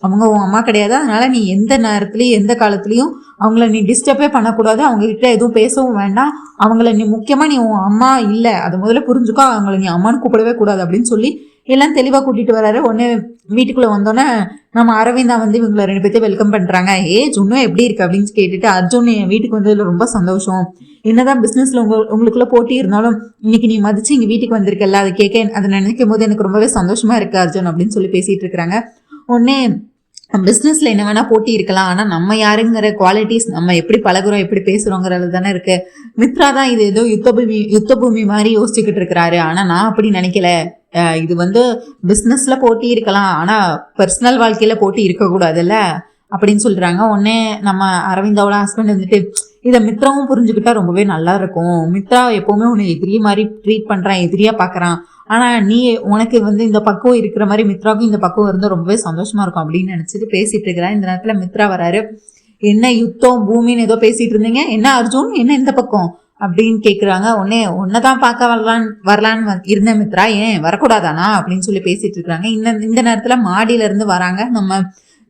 அவங்க உன் அம்மா கிடையாது, அதனால நீ எந்த நேரத்துலயும் எந்த காலத்துலயும் அவங்கள நீ டிஸ்டர்பே பண்ணக்கூடாது, அவங்க கிட்ட எதுவும் பேசவும் வேண்டாம், அவங்கள நீ முக்கியமா நீ உன் அம்மா இல்ல அதை முதல்ல புரிஞ்சுக்கோ, அவங்கள நீ அம்மான்னு கூப்பிடவே கூடாது அப்படின்னு சொல்லி எல்லாம் தெளிவா கூட்டிட்டு வராரு. ஒன்னு வீட்டுக்குள்ள வந்தோன்னே நம்ம அரவிந்தா இவங்களை 2 பேர்த்தையும் வெல்கம் பண்றாங்க. ஜுன்னு எப்படி இருக்கு அப்படின்னு கேட்டுட்டு, அர்ஜுன் என் வீட்டுக்கு வந்ததுல ரொம்ப சந்தோஷம், என்னதான் பிசினஸ்ல உங்களுக்குள்ள போட்டி இருந்தாலும் இன்னைக்கு நீ மதிச்சு இங்க வீட்டுக்கு வந்திருக்கல, அதை அதை நினைக்கும் போது எனக்கு ரொம்பவே சந்தோஷமா இருக்கு அர்ஜுன் அப்படின்னு சொல்லி பேசிட்டு இருக்காங்க. உடனே பிசினஸ்ல என்ன வேணா போட்டி இருக்கலாம், ஆனா நம்ம யாருங்கிற குவாலிட்டிஸ், நம்ம எப்படி பழகுறோம் எப்படி பேசுறோங்கிறது தானே இருக்கு. மித்ரா தான் இது ஏதோ யுத்த பூமி மாதிரி யோசிச்சுக்கிட்டு இருக்கிறாரு, ஆனா நான் அப்படி நினைக்கல, இது வந்து பிஸ்னஸ்ல போட்டி இருக்கலாம், ஆனா பர்சனல் வாழ்க்கையில போட்டி இருக்கக்கூடாதுல்ல அப்படின்னு சொல்றாங்க. உடனே நம்ம அரவிந்தாவோட ஹஸ்பண்ட் வந்துட்டு இதை மித்ராவும் புரிஞ்சுக்கிட்டா ரொம்பவே நல்லா இருக்கும். மித்ரா எப்பவுமே உன்னை எதிரி மாதிரி ட்ரீட் பண்றான், எதிரியா பாக்குறான். ஆனா நீ உனக்கு வந்து இந்த பக்குவம் இருக்கிற மாதிரி மித்ராவுக்கும் இந்த பக்குவம் இருந்தா ரொம்பவே சந்தோஷமா இருக்கும் அப்படின்னு நினைச்சிட்டு பேசிட்டு இருக்கிறேன். இந்த நேரத்துல மித்ரா வராரு. என்ன யுத்தம் பூமின்னு ஏதோ பேசிட்டு இருந்தீங்க, என்ன அர்ஜுன் என்ன இந்த பக்கம் அப்படின்னு கேக்குறாங்க. உடனே உன்னதான் பார்க்க வரலான்னு இருந்த மித்ரா, ஏன் வரக்கூடாதானா அப்படின்னு சொல்லி பேசிட்டு இருக்காங்க. இந்த நேரத்துல மாடியில இருந்து வராங்க நம்ம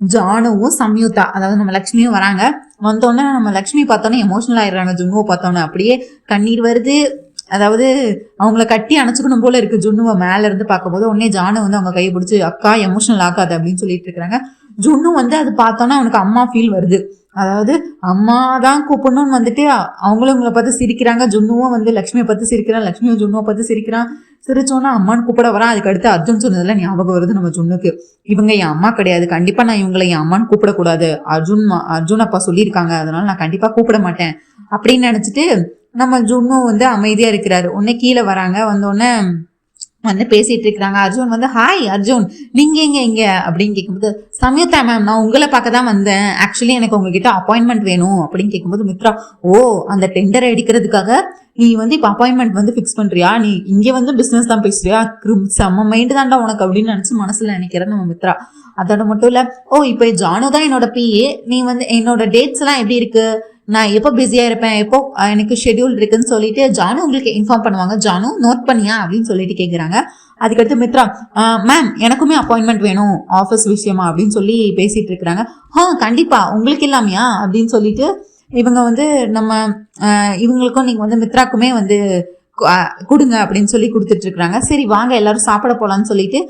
ஜானுவும் சம்யுக்தா, அதாவது நம்ம லக்ஷ்மியும் வராங்க. வந்தோடனே நம்ம லக்ஷ்மி பார்த்தோன்னே எமோஷனல் ஆயிடுறாங்க. ஜுன்னுவை பார்த்தோன்னே அப்படியே கண்ணீர் வருது. அதாவது அவங்கள கட்டி அணைச்சுக்கணும் போல இருக்கு ஜுன்னுவை மேல இருந்து பார்க்கும்போது. உடனே ஜானு வந்து அவங்க கையை பிடிச்சி அக்கா எமோஷனல் ஆகாது அப்படின்னு சொல்லிட்டு இருக்காங்க. ஜுன்னு வந்து அது பார்த்தோன்னா அவனுக்கு அம்மா ஃபீல் வருது. அதாவது அம்மா தான் கூப்பிடணும்னு வந்துட்டு அவங்களும் உங்களை பார்த்து சிரிக்கிறாங்க. ஜுன்னுவும் வந்து லக்ஷ்மியை பார்த்து சிரிக்கிறான், லக்ஷ்மியும் ஜுன்னுவை பார்த்து சிரிக்கிறான். சிரிச்சோன்னா அம்மான்னு கூப்பிட வரான். அதுக்கு அடுத்து அர்ஜுன் சொன்னதுல ஞாபகம் வருது நம்ம ஜுன்னுக்கு, இவங்க என் அம்மா கிடையாது, கண்டிப்பா நான் இவங்களை என் அம்மான்னு கூப்பிடக்கூடாது, அர்ஜுன் அப்பா சொல்லியிருக்காங்க, அதனால நான் கண்டிப்பா கூப்பிட மாட்டேன் அப்படின்னு நினைச்சிட்டு நம்ம ஜுன்னு வந்து அமைதியா இருக்கிறாரு. உடனே கீழே வராங்க. வந்தோடனே வந்து பேசிட்டு இருக்கிறாங்க. அர்ஜுன் வந்து ஹாய் அர்ஜுன் நீங்க இங்க அப்படின்னு கேட்கும்போது, சம்யுக்தா மேம் நான் உங்களை பார்க்க தான் வந்தேன், ஆக்சுவலி எனக்கு உங்ககிட்ட அப்பாயின்மெண்ட் வேணும் அப்படின்னு கேட்கும்போது மித்ரா, ஓ அந்த டெண்டரை அடிக்கிறதுக்காக நீ வந்து இப்போ அப்பாயின்மெண்ட் வந்து ஃபிக்ஸ் பண்றியா, நீ இங்க வந்து பிசினஸ் தான் பேசுறியா, செம்ம மைண்டு தான்டா உனக்கு அப்படின்னு நினைச்சு மனசுல நினைக்கிறேன் நம்ம மித்ரா. அதோட மட்டும் இல்ல, ஓ இப்போ ஜானு தான் என்னோட பிஏ, நீ வந்து என்னோட டேட்ஸ் எல்லாம் எப்படி இருக்கு, நான் எப்போ பிஸியா இருப்பேன், எப்போ எனக்கு ஷெட்யூல் இருக்குன்னு சொல்லிட்டு ஜானு உங்களுக்கு இன்ஃபார்ம் பண்ணுவாங்க, ஜானு நோட் பண்ணியா அப்படின்னு சொல்லிட்டு கேட்குறாங்க. அதுக்கடுத்து மித்ரா, மேம் எனக்குமே அப்பாயின்மெண்ட் வேணும் ஆஃபீஸ் விஷயமா அப்படின்னு சொல்லி பேசிட்டு இருக்கிறாங்க. கண்டிப்பா உங்களுக்கு இல்லாமையா அப்படின்னு சொல்லிட்டு இவங்க வந்து நம்ம இவங்களுக்கும் நீங்க வந்து மித்ராக்குமே வந்து கொடுங்க அப்படின்னு சொல்லி கொடுத்துட்டு இருக்கிறாங்க. சரி வாங்க எல்லாரும் சாப்பிட போலான்னு சொல்லிட்டு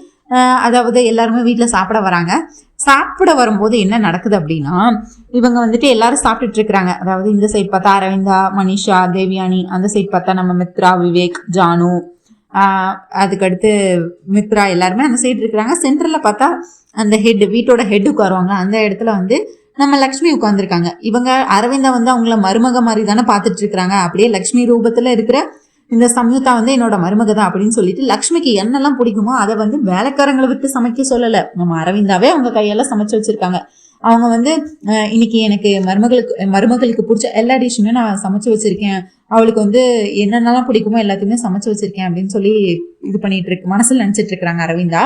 அதாவது எல்லாருமே வீட்டில் சாப்பிட வராங்க. சாப்பிட வரும்போது என்ன நடக்குது அப்படின்னா, இவங்க வந்துட்டு எல்லாரும் சாப்பிட்டுட்டு இருக்கிறாங்க. அதாவது இந்த சைட் பார்த்தா அரவிந்தா, மனிஷா, தேவியானி, அந்த சைட் பார்த்தா நம்ம மித்ரா, விவேக், ஜானு, அதுக்கடுத்து மித்ரா எல்லாருமே அந்த சைடு இருக்கிறாங்க. சென்டர்ல பார்த்தா அந்த வீட்டோட ஹெட் உட்காருவாங்க. அந்த இடத்துல வந்து நம்ம லக்ஷ்மி உட்காந்துருக்காங்க. இவங்க அரவிந்தா வந்து அவங்கள மருமக மாதிரி தானே பார்த்துட்டு இருக்கிறாங்க. அப்படியே லக்ஷ்மி ரூபத்துல இருக்கிற இந்த சம்யுக்தா வந்து என்னோட மருமக தான் அப்படின்னு சொல்லிட்டு லக்ஷ்மிக்கு என்னெல்லாம் பிடிக்குமோ அதை வந்து வேலைக்காரங்களை விட்டு சமைக்க சொல்லலை, நம்ம அரவிந்தாவே அவங்க கையெல்லாம் சமைச்சு வச்சிருக்காங்க. அவங்க வந்து இன்னைக்கு எனக்கு மருமகளுக்கு பிடிச்ச எல்லா டிஷ்ஷுமே நான் சமைச்சு வச்சிருக்கேன், அவளுக்கு வந்து என்னென்னலாம் பிடிக்குமோ எல்லாத்தையுமே சமைச்சு வச்சிருக்கேன் அப்படின்னு சொல்லி இது பண்ணிட்டு இருக்கு மனசுல நினைச்சிட்டு இருக்கிறாங்க அரவிந்தா.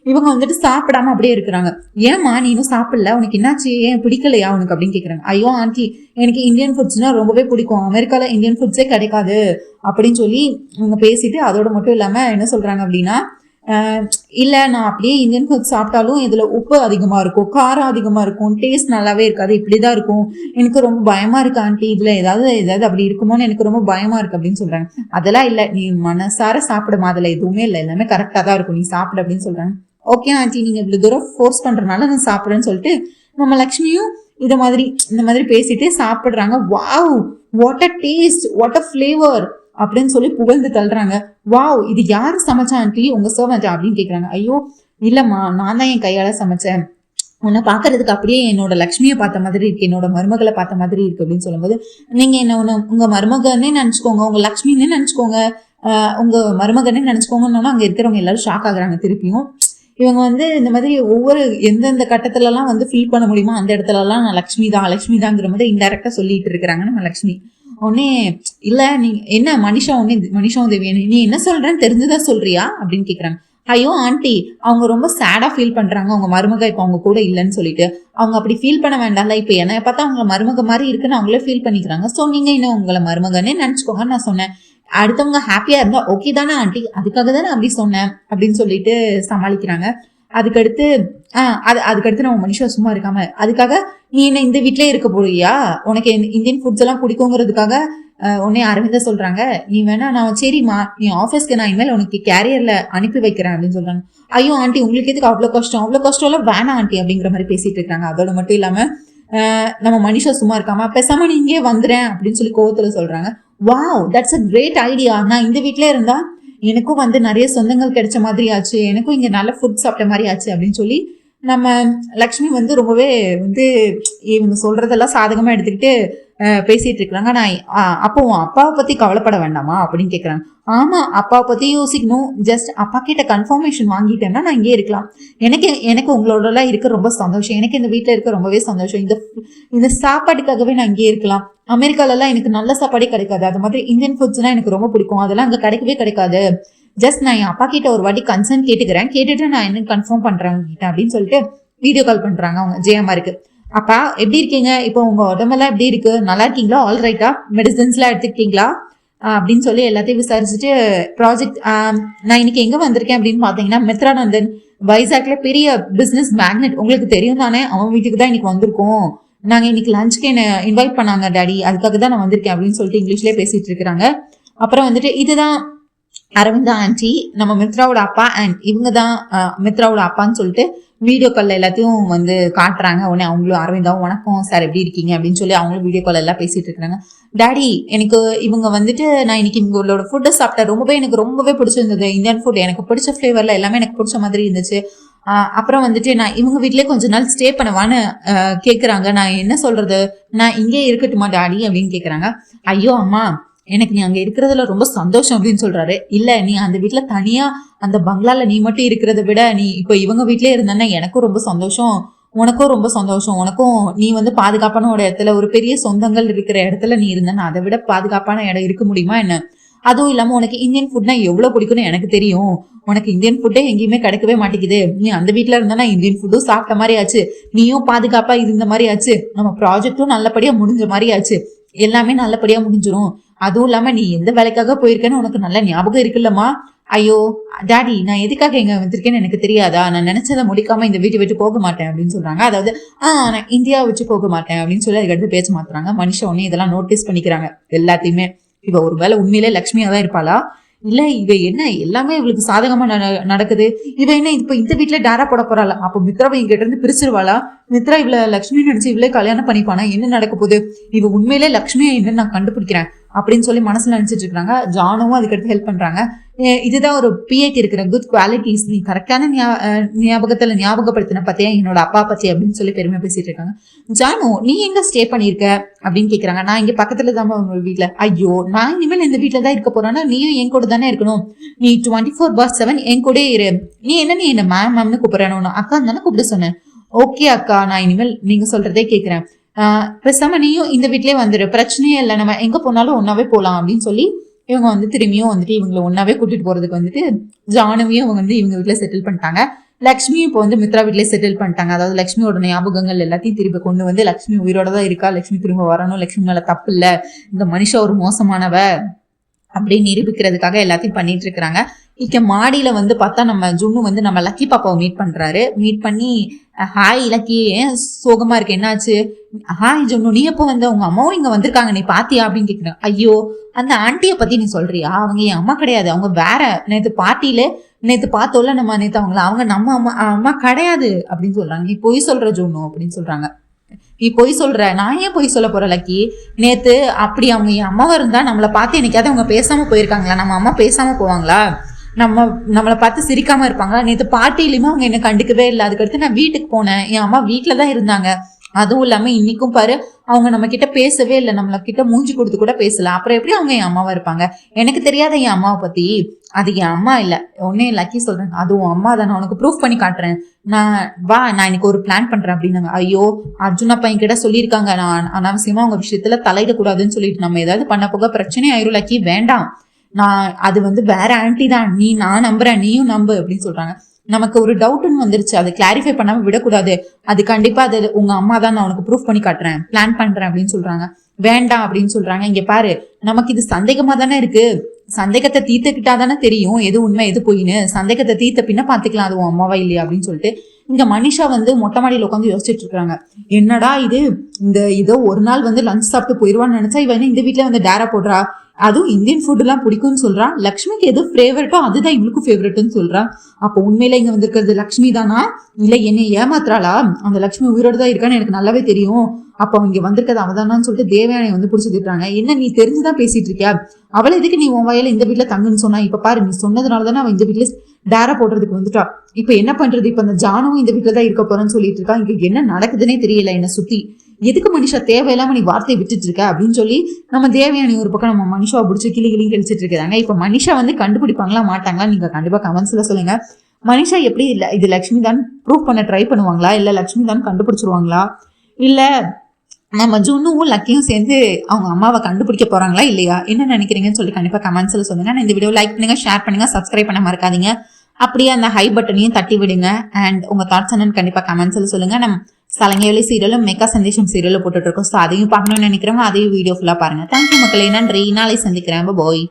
இவங்க வந்துட்டு சாப்பிடாம அப்படியே இருக்கிறாங்க. ஏமா நீ இன்னும் சாப்பிடல, உனக்கு என்னாச்சு, ஏன் பிடிக்கலையா உனக்கு அப்படின்னு கேட்குறாங்க. ஐயோ ஆண்டி எனக்கு இந்தியன் ஃபுட்ஸ்னா ரொம்பவே பிடிக்கும், அமெரிக்கால இந்தியன் ஃபுட்ஸே கிடைக்காது அப்படின்னு சொல்லி இவங்க பேசிட்டு அதோட மட்டும் இல்லாம என்ன சொல்றாங்க அப்படின்னா, இல்லை நான் அப்படியே இந்தியன் ஃபுட் சாப்பிட்டாலும் இதில் உப்பு அதிகமாக இருக்கும், காரம் அதிகமாக இருக்கும், டேஸ்ட் நல்லாவே இருக்காது, இப்படி தான் இருக்கும், எனக்கு ரொம்ப பயமாக இருக்கு ஆண்டி, இதில் ஏதாவது அப்படி இருக்குமோன்னு எனக்கு ரொம்ப பயமாக இருக்குது அப்படின்னு சொல்கிறாங்க. அதெல்லாம் இல்லை, நீ மனசார சாப்பிடுமா, அதில் எதுவுமே இல்லை, எல்லாமே கரெக்டாக தான் இருக்கும், நீ சாப்பிடு அப்படின்னு சொல்கிறாங்க. ஓகே ஆண்டி நீங்கள் இவ்வளோ தூரம் ஃபோர்ஸ் பண்ணுறதுனால நான் சாப்பிட்றேன்னு சொல்லிட்டு நம்ம லக்ஷ்மியும் இந்த மாதிரி பேசிட்டு சாப்பிட்றாங்க. Wow what a taste, what a flavour அப்படின்னு சொல்லி புகழ்ந்து தள்ளுறாங்க. வாவ் இது யாரு சமைச்சா ஆண்டி, உங்க சர்வெண்ட் அப்படின்னு கேட்குறாங்க. ஐயோ இல்லம்மா நான் தான் என் கையால சமைச்சேன், உன்னை பாக்குறதுக்கு அப்படியே என்னோட லக்ஷ்மியை பார்த்த மாதிரி இருக்கு, என்னோட மருமகளை பார்த்த மாதிரி இருக்கு அப்படின்னு சொல்லும்போது, நீங்க என்ன உங்க மருமகனே நினைச்சுக்கோங்க, உங்க லக்ஷ்மின்னே நினைச்சுக்கோங்க, உங்க மருமகனே நினைச்சுக்கோங்கன்னு அங்க இருக்கிறவங்க எல்லாரும் ஷாக் ஆகுறாங்க. திருப்பியும் இவங்க வந்து இந்த மாதிரி ஒவ்வொரு எந்தெந்த கட்டத்துலலாம் வந்து ஃபீல் பண்ண முடியுமோ அந்த இடத்துலலாம் நான் லக்ஷ்மி தாங்கிற மாதிரி இன்டெரக்டா சொல்லிட்டு இருக்கிறாங்க நம்ம லக்ஷ்மி. உடனே இல்ல நீ என்ன மனிஷாவும் தேவியானி நீ என்ன சொல்றேன்னு தெரிஞ்சுதான் சொல்றியா அப்படின்னு கேக்குறாங்க. ஐயோ ஆண்டி அவங்க ரொம்ப சேடா ஃபீல் பண்றாங்க, அவங்க மருமக இப்ப அவங்க கூட இல்லைன்னு சொல்லிட்டு. அவங்க அப்படி ஃபீல் பண்ண வேண்டாம்ல, இப்ப என்ன பார்த்தா அவங்க மருமக மாதிரி இருக்குன்னு அவங்களே ஃபீல் பண்ணிக்கிறாங்க. ஸோ நீங்க இன்னும் உங்களை மருமகனே நினைச்சுக்கோங்கன்னு நான் சொன்னேன். அடுத்தவங்க ஹாப்பியா இருந்தா ஓகே தானே ஆண்டி, அதுக்காக தானே அப்படி சொன்னேன் அப்படின்னு சொல்லிட்டு சமாளிக்கிறாங்க. அதுக்கடுத்து நம்ம மனுஷா சும்மா இருக்காம, அதுக்காக நீ என்ன இந்த வீட்லயே இருக்க போறியா, உனக்கு இந்தியன் ஃபுட்ஸ் எல்லாம் பிடிக்குங்கிறதுக்காக உடனே அரவிந்தா சொல்றாங்க, நீ வேணா நான் சரிம்மா நீ ஆஃபீஸ்க்கு நான் இனிமேல் உனக்கு கேரியர்ல அனுப்பி வைக்கிறேன் அப்படின்னு சொல்றாங்க. ஐயோ ஆண்டி உங்களுக்கு எதுக்கு அவ்வளோ கஷ்டம் எல்லாம் வேணாம் ஆண்டி அப்படிங்கிற மாதிரி பேசிட்டு இருக்காங்க. அதோட மட்டும் இல்லாம நம்ம மனுஷா சும்மா இருக்காம பேசாம நீ இங்கே வந்துறேன் அப்படின்னு சொல்லி கோவத்துல சொல்றாங்க. Wow that's a great idea, நான் இந்த வீட்ல இருந்தா எனக்கும் வந்து நிறைய சொந்தங்கள் கிடைச்ச மாதிரி ஆச்சு, எனக்கும் இங்க நல்ல ஃபுட் சாப்பிட்ட மாதிரி ஆச்சு அப்படின்னு சொல்லி நம்ம லக்ஷ்மி வந்து ரொம்பவே வந்து இவங்க சொல்றதெல்லாம் சாதகமா எடுத்துக்கிட்டு பேசிட்டு இருக்கிறாங்க. நான் அப்போ உன் அப்பாவை பத்தி கவலைப்பட வேண்டாமா அப்படின்னு கேட்கறாங்க. ஆமா, அப்பாவை பத்தி யோசிக்கணும். ஜஸ்ட் அப்பா கிட்ட கன்ஃபர்மேஷன் வாங்கிட்டேன்னா நான் இங்கே இருக்கலாம். எனக்கு உங்களோட எல்லாம் இருக்க ரொம்ப சந்தோஷம். எனக்கு இந்த வீட்டுல இருக்க ரொம்பவே சந்தோஷம். இந்த சாப்பாட்டுக்காகவே நான் இங்கே இருக்கலாம். அமெரிக்கால எல்லாம் எனக்கு நல்ல சாப்பாடே கிடைக்காது. அது மாதிரி இந்தியன் ஃபுட்ஸ்லாம் எனக்கு ரொம்ப பிடிக்கும். அதெல்லாம் அங்க கிடைக்கவே கிடைக்காது. ஜஸ்ட் நான் என் அப்பா கிட்ட ஒரு வாட்டி கன்சர்ன் கேட்டுக்கிறேன். கேட்டுட்டு நான் என்ன கன்ஃபார்ம் பண்றேன் கிட்ட அப்படின்னு சொல்லிட்டு வீடியோ கால் பண்றாங்க அவங்க ஜெயம்மாருக்கு. அப்பா எப்படி இருக்கீங்க? இப்போ உங்க உடம்பெல்லாம் எப்படி இருக்கு? நல்லா இருக்கீங்களா? ஆல் ரைட்டா? மெடிசன்ஸ் எல்லாம் எடுத்துக்கிட்டீங்களா அப்படின்னு சொல்லி எல்லாத்தையும் விசாரிச்சுட்டு ப்ராஜெக்ட் நான் இன்னைக்கு எங்க வந்திருக்கேன் அப்படின்னு பாத்தீங்கன்னா மித்ரானந்தன் வைசாக்ல பெரிய பிசினஸ் மேக்னெட் உங்களுக்கு தெரியும் தானே, அவன் வீட்டுக்கு தான் இன்னைக்கு வந்திருக்கோம். நாங்க இன்னைக்கு லஞ்சுக்கு என்ன இன்வைட் பண்ணாங்க டாடி, அதுக்காக தான் நான் வந்திருக்கேன் அப்படின்னு சொல்லிட்டு இங்கிலீஷ்லயே பேசிட்டு இருக்கிறாங்க. அப்புறம் வந்துட்டு இதுதான் அரவிந்தா ஆன்டி, நம்ம மித்ராவோட அப்பா, அண்ட் இவங்க தான் மித்ராவோட அப்பான்னு சொல்லிட்டு வீடியோ கால்ல எல்லாத்தையும் வந்து காட்டுறாங்க. உடனே அவங்களும் அரவிந்தாவும் வணக்கம் சார் எப்படி இருக்கீங்க அப்படின்னு சொல்லி அவங்களும் வீடியோ கால் எல்லாம் பேசிட்டு இருக்காங்க. டாடி எனக்கு இவங்க வந்துட்டு நான் இன்னைக்கு இவங்களோட ஃபுட்டை சாப்பிட்டேன், எனக்கு ரொம்பவே பிடிச்சிருந்தது. இந்தியன் ஃபுட் எனக்கு பிடிச்ச ஃபிளேவர்ல எல்லாமே எனக்கு பிடிச்ச மாதிரி இருந்துச்சு. அப்புறம் வந்துட்டு நான் இவங்க வீட்லயே கொஞ்ச நாள் ஸ்டே பண்ணவான்னு கேக்குறாங்க. நான் என்ன சொல்றது, நான் இங்கே இருக்கட்டுமா டாடி அப்படின்னு கேக்குறாங்க. ஐயோ அம்மா, எனக்கு நீ அங்க இருக்கிறதுல ரொம்ப சந்தோஷம் அப்படின்னு சொல்றாரு. இல்ல, நீ அந்த வீட்டுல தனியா அந்த பங்களால நீ மட்டும் இருக்கிறத விட நீ இப்ப இவங்க வீட்லயே இருந்தா எனக்கும் ரொம்ப சந்தோஷம், உனக்கும் ரொம்ப சந்தோஷம். உனக்கும் நீ வந்து பாதுகாப்பான ஒரு இடத்துல, ஒரு பெரிய சொந்தங்கள் இருக்கிற இடத்துல நீ இருந்தா அதை விட பாதுகாப்பான இடம் இருக்க முடியுமா என்ன? அதுவும் இல்லாம உனக்கு இந்தியன் ஃபுட்னா எவ்வளவு பிடிக்கும்னு எனக்கு தெரியும். உனக்கு இந்தியன் ஃபுட்டே எங்கேயுமே கிடைக்கவே மாட்டேங்குது. நீ அந்த வீட்டுல இருந்தா இந்தியன் ஃபுட்டும் சாப்பிட்ட மாதிரி ஆச்சு, நீயும் பாதுகாப்பா இருந்த மாதிரி ஆச்சு, நம்ம ப்ராஜெக்டும் நல்லபடியா முடிஞ்ச மாதிரி ஆச்சு, எல்லாமே நல்லபடியா முடிஞ்சிரும். அதுவும் இல்லாம நீ எந்த வேலைக்காக போயிருக்கேன்னு உனக்கு நல்ல ஞாபகம் இருக்குல்லம்மா. ஐயோ டாடி, நான் எதுக்காக எங்க வந்திருக்கேன்னு எனக்கு தெரியாதா? நான் நினைச்சதை முடிக்காம இந்த வீட்டை விட்டு போக மாட்டேன் அப்படின்னு சொல்றாங்க. அதாவது நான் இந்தியாவை வச்சு போக மாட்டேன் அப்படின்னு சொல்லி அதுக்கடுத்து பேச மாத்துறாங்க. மனுஷன் உடனே இதெல்லாம் நோட்டீஸ் பண்ணிக்கிறாங்க எல்லாத்தையுமே. இவ ஒருவேளை உண்மையிலே லக்ஷ்மியா தான் இருப்பாளா, இல்ல இவ என்ன எல்லாமே இவளுக்கு சாதகமா நடக்குது, இவ என்ன இப்ப இந்த வீட்டுல டேரா போட போறாளா? அப்ப மித்ராவை இங்கிட்ட இருந்து பிரிச்சிருவாளா? மித்ரா இவள லக்ஷ்மி நினைச்சு இவளே கல்யாணம் பண்ணிப்பானா? என்ன நடக்க போகுது? இவ உண்மையிலே லக்ஷ்மியா என்னன்னு நான் கண்டுபிடிக்கிறேன் அப்படின்னு சொல்லி மனசுல நினைச்சிட்டு இருக்காங்க. ஜானுவும் அதுக்கடுத்து ஹெல்ப் பண்றாங்க. இதுதான் ஒரு பிஏக்கு இருக்கிற குட் குவாலிட்டிஸ், நீ கரெக்டான ஞாபகத்துல ஞாபகப்படுத்தின பத்தியா என்னோட அப்பா பத்தி அப்படின்னு சொல்லி பெருமையா பேசிட்டு இருக்காங்க. ஜானு, நீ எங்க ஸ்டே பண்ணிருக்க அப்படின்னு கேக்குறாங்க. நான் இங்க பக்கத்துல தான் உங்க வீட்டுல. ஐயோ, நான் இனிமேல் இந்த வீட்டுல தான் இருக்க போறேன்னா நீயும் என் கூட தானே இருக்கணும். நீ 24/7 என் கூட இரு. நீ என்ன மேம்னு கூப்பிடுறேன்னு அக்கா தானே கூப்பிட சொன்னேன். ஓகே அக்கா, நான் இனிமேல் நீங்க சொல்றதே கேக்குறேன். பேசாம நீயும் இந்த வீட்லயே வந்துரு, பிரச்சனையே இல்லை, நம்ம எங்க போனாலும் ஒன்னாவே போலாம் அப்படின்னு சொல்லி இவங்க வந்து திரும்பியும் வந்துட்டு இவங்களை ஒன்னாவே கூட்டிட்டு போறதுக்கு வந்துட்டு ஜானுவையும் அவங்க வந்து இவங்க வீட்டுல செட்டில் பண்ணிட்டாங்க. லக்ஷ்மியும் இப்போ வந்து மித்ரா வீட்லயே செட்டில் பண்ணிட்டாங்க. அதாவது லக்ஷ்மியோட ஞாபகங்கள் எல்லாத்தையும் திரும்ப கொண்டு வந்து லக்ஷ்மி உயிரோட தான் இருக்கா, லக்ஷ்மி திரும்ப வரணும், லக்ஷ்மி மேல தப்பு இல்ல, இந்த மனுஷா ஒரு மோசமானவ அப்படின்னு நிரூபிக்கிறதுக்காக எல்லாத்தையும் பண்ணிட்டு இருக்கிறாங்க. இங்க மாடியில வந்து பார்த்தா நம்ம ஜுன்னு வந்து நம்ம லக்கி பாப்பாவை மீட் பண்றாரு. மீட் பண்ணி ஹாய் லக்கி, ஏன் சோகமா இருக்கு, என்னாச்சு? ஹாய் ஜுன்னு, நீ எப்போ வந்த? உங்க அம்மாவும் இங்க வந்திருக்காங்க, நீ பாத்தியா அப்படின்னு கேக்குறேன். ஐயோ, அந்த ஆண்டிய பத்தி நீ சொல்றியா? அவங்க என் அம்மா கிடையாது, அவங்க வேற. நேத்து பார்த்தோம்ல நம்ம, நேத்து அவங்க நம்ம அம்மா கிடையாது அப்படின்னு சொல்றாங்க. நீ பொய் சொல்ற ஜுன்னு அப்படின்னு சொல்றாங்க. நீ பொய் சொல்ற, நான் ஏன் பொய் சொல்ல போற லக்கி? நேத்து அப்படி அவங்க என் அம்மாவா இருந்தா நம்மளை பார்த்து என்னைக்காவது அவங்க பேசாம போயிருக்காங்களா? நம்ம அம்மா பேசாம போவாங்களா? நம்மளை பார்த்து சிரிக்காம இருப்பாங்களா? நேற்று பார்ட்டிலையுமே அவங்க என்ன கண்டுக்கவே இல்லை. அதுக்கடுத்து நான் வீட்டுக்கு போனேன், என் அம்மா வீட்டில் தான் இருந்தாங்க. அதுவும் இல்லாம இன்னைக்கும் பாரு, அவங்க நம்ம கிட்ட பேசவே இல்லை, நம்மள கிட்ட மூஞ்சி கொடுத்து கூட பேசல. அப்புறம் எப்படி அவங்க என் அம்மாவா இருப்பாங்க? எனக்கு தெரியாத என் அம்மாவை பத்தி, அது என் அம்மா இல்ல. உடனே லக்கி சொல்றேன், அது உன் அம்மா தான், நான் உனக்கு ப்ரூஃப் பண்ணி காட்டுறேன், நான் இன்னைக்கு ஒரு பிளான் பண்றேன் அப்படின்னாங்க. ஐயோ, அர்ஜுன் அப்பா என்கிட்ட சொல்லியிருக்காங்க, நான் அனாவசியமா அவங்க விஷயத்துல தலையிடக்கூடாதுன்னு சொல்லிட்டு, நம்ம ஏதாவது பண்ண போக பிரச்சனை ஆயிரும் லக்கி, வேண்டாம், அது வந்து வேற ஆன்டி தான், நான் நம்புறேன், நீயும் நம்பு அப்படின்னு சொல்றாங்க. நமக்கு ஒரு டவுட்னு வந்துருச்சு, அதை கிளாரிஃபை பண்ணாம விடக்கூடாது, அது கண்டிப்பா அது உங்க அம்மா தான், நான் உனக்கு ப்ரூஃப் பண்ணி காட்டுறேன், பிளான் பண்றேன் அப்படின்னு சொல்றாங்க. வேண்டாம் அப்படின்னு சொல்றாங்க. இங்க பாரு, நமக்கு இது சந்தேகமா தானே இருக்கு, சந்தேகத்தை தீர்த்துக்கிட்டா தானே தெரியும் எது உண்மை எது போயின்னு, சந்தேகத்தை தீர்த்த பின்ன பாத்துக்கலாம் அது உன் அம்மாவா இல்லையா அப்படின்னு சொல்லிட்டு இங்க மனிஷா வந்து மொட்டை மாடியில உட்காந்து யோசிச்சுட்டு இருக்காங்க. என்னடா இது, ஏதோ ஒரு நாள் வந்து லஞ்ச் சாப்பிட்டு போயிடுவான்னு நினைச்சா இவன் இந்த வீட்டுல வந்து டேரா போடுறா, அதுவும் இந்தியன் ஃபுட் எல்லாம் பிடிக்கும்னு சொல்றான். லக்ஷ்மிக்கு எது ஃபேவரட்டோ அதுதான் இவளுக்கும் ஃபேவரட்னு சொல்றான். அப்போ உண்மையில இங்க வந்திருக்கிறது லக்ஷ்மி தானா இல்ல என்னை ஏமாத்துறாளா? அந்த லக்ஷ்மி உயிரோடு தான் இருக்கான்னு எனக்கு நல்லாவே தெரியும். அப்போ இங்க வந்திருக்கிறது அவதானான்னு சொல்லிட்டு தேவயானை வந்து பிடிச்சி திட்டுறாங்க. என்ன நீ தெரிஞ்சுதான் பேசிட்டு இருக்கியா? அவளை எதுக்கு நீ உன் வயல இந்த வீட்டுல தங்குன்னு சொன்னா? இப்ப பாரு, நீ சொன்னதுனாலதானே அவன் இந்த வீட்டுல டேரா போடுறதுக்கு வந்துட்டா. இப்ப என்ன பண்றது? இப்ப அந்த ஜானுவும் இந்த வீட்டுல தான் இருக்க போறேன்னு சொல்லிட்டு இருக்கா. இங்க என்ன நடக்குதுன்னே தெரியல என்ன சுத்தி. எதுக்கு மனுஷா தேவையில்லாம நீ வார்த்தையை விட்டுட்டு இருக்க அப்படின்னு சொல்லி நம்ம தேவயானி ஒரு பக்கம் நம்ம மனுஷாவை பிடிச்சி கிளி கழிச்சிட்டு இருக்காங்க. இப்ப மனுஷா வந்து கண்டுபிடிப்பாங்களா மாட்டாங்களா? நீங்க கண்டிப்பா கமெண்ட்ஸ்ல சொல்லுங்க. மனுஷா எப்படி இல்ல இது லக்ஷ்மி தான் ப்ரூவ் பண்ண ட்ரை பண்ணுவாங்களா, இல்ல லக்ஷ்மி தான் கண்டுபிடிச்சிருவாங்களா, இல்ல நம்ம ஜுன்னுவும் லக்கியும் சேர்ந்து அவங்க அம்மாவை கண்டுபிடிக்க போறாங்களா இல்லையா? என்ன நினைக்கிறீங்கன்னு சொல்லி கண்டிப்பா கமெண்ட்ஸ்ல சொல்லுங்க. இந்த வீடியோ லைக் பண்ணுங்க, ஷேர் பண்ணுங்க, சப்ஸ்கிரைப் பண்ண மறக்காதீங்க. அப்படியே அந்த ஹை பட்டனையும் தட்டி விடுங்க. அண்ட் உங்க தாட்ஸ் என்னன்னு கண்டிப்பா கமெண்ட்ஸ்ல சொல்லுங்க. நம்ம சலங்கையொலி சீரியலும் மெகா சந்தேஷம் சீரியலும் போட்டுட்டு இருக்கோம். ஸோ அதையும் பார்க்கணும்னு நினைக்கிறவங்க அதையும் வீடியோ ஃபுல்லா பாருங்க. தேங்க்யூ மக்களே, நன்றி. நாளை சந்திக்கிறேன். பாய்.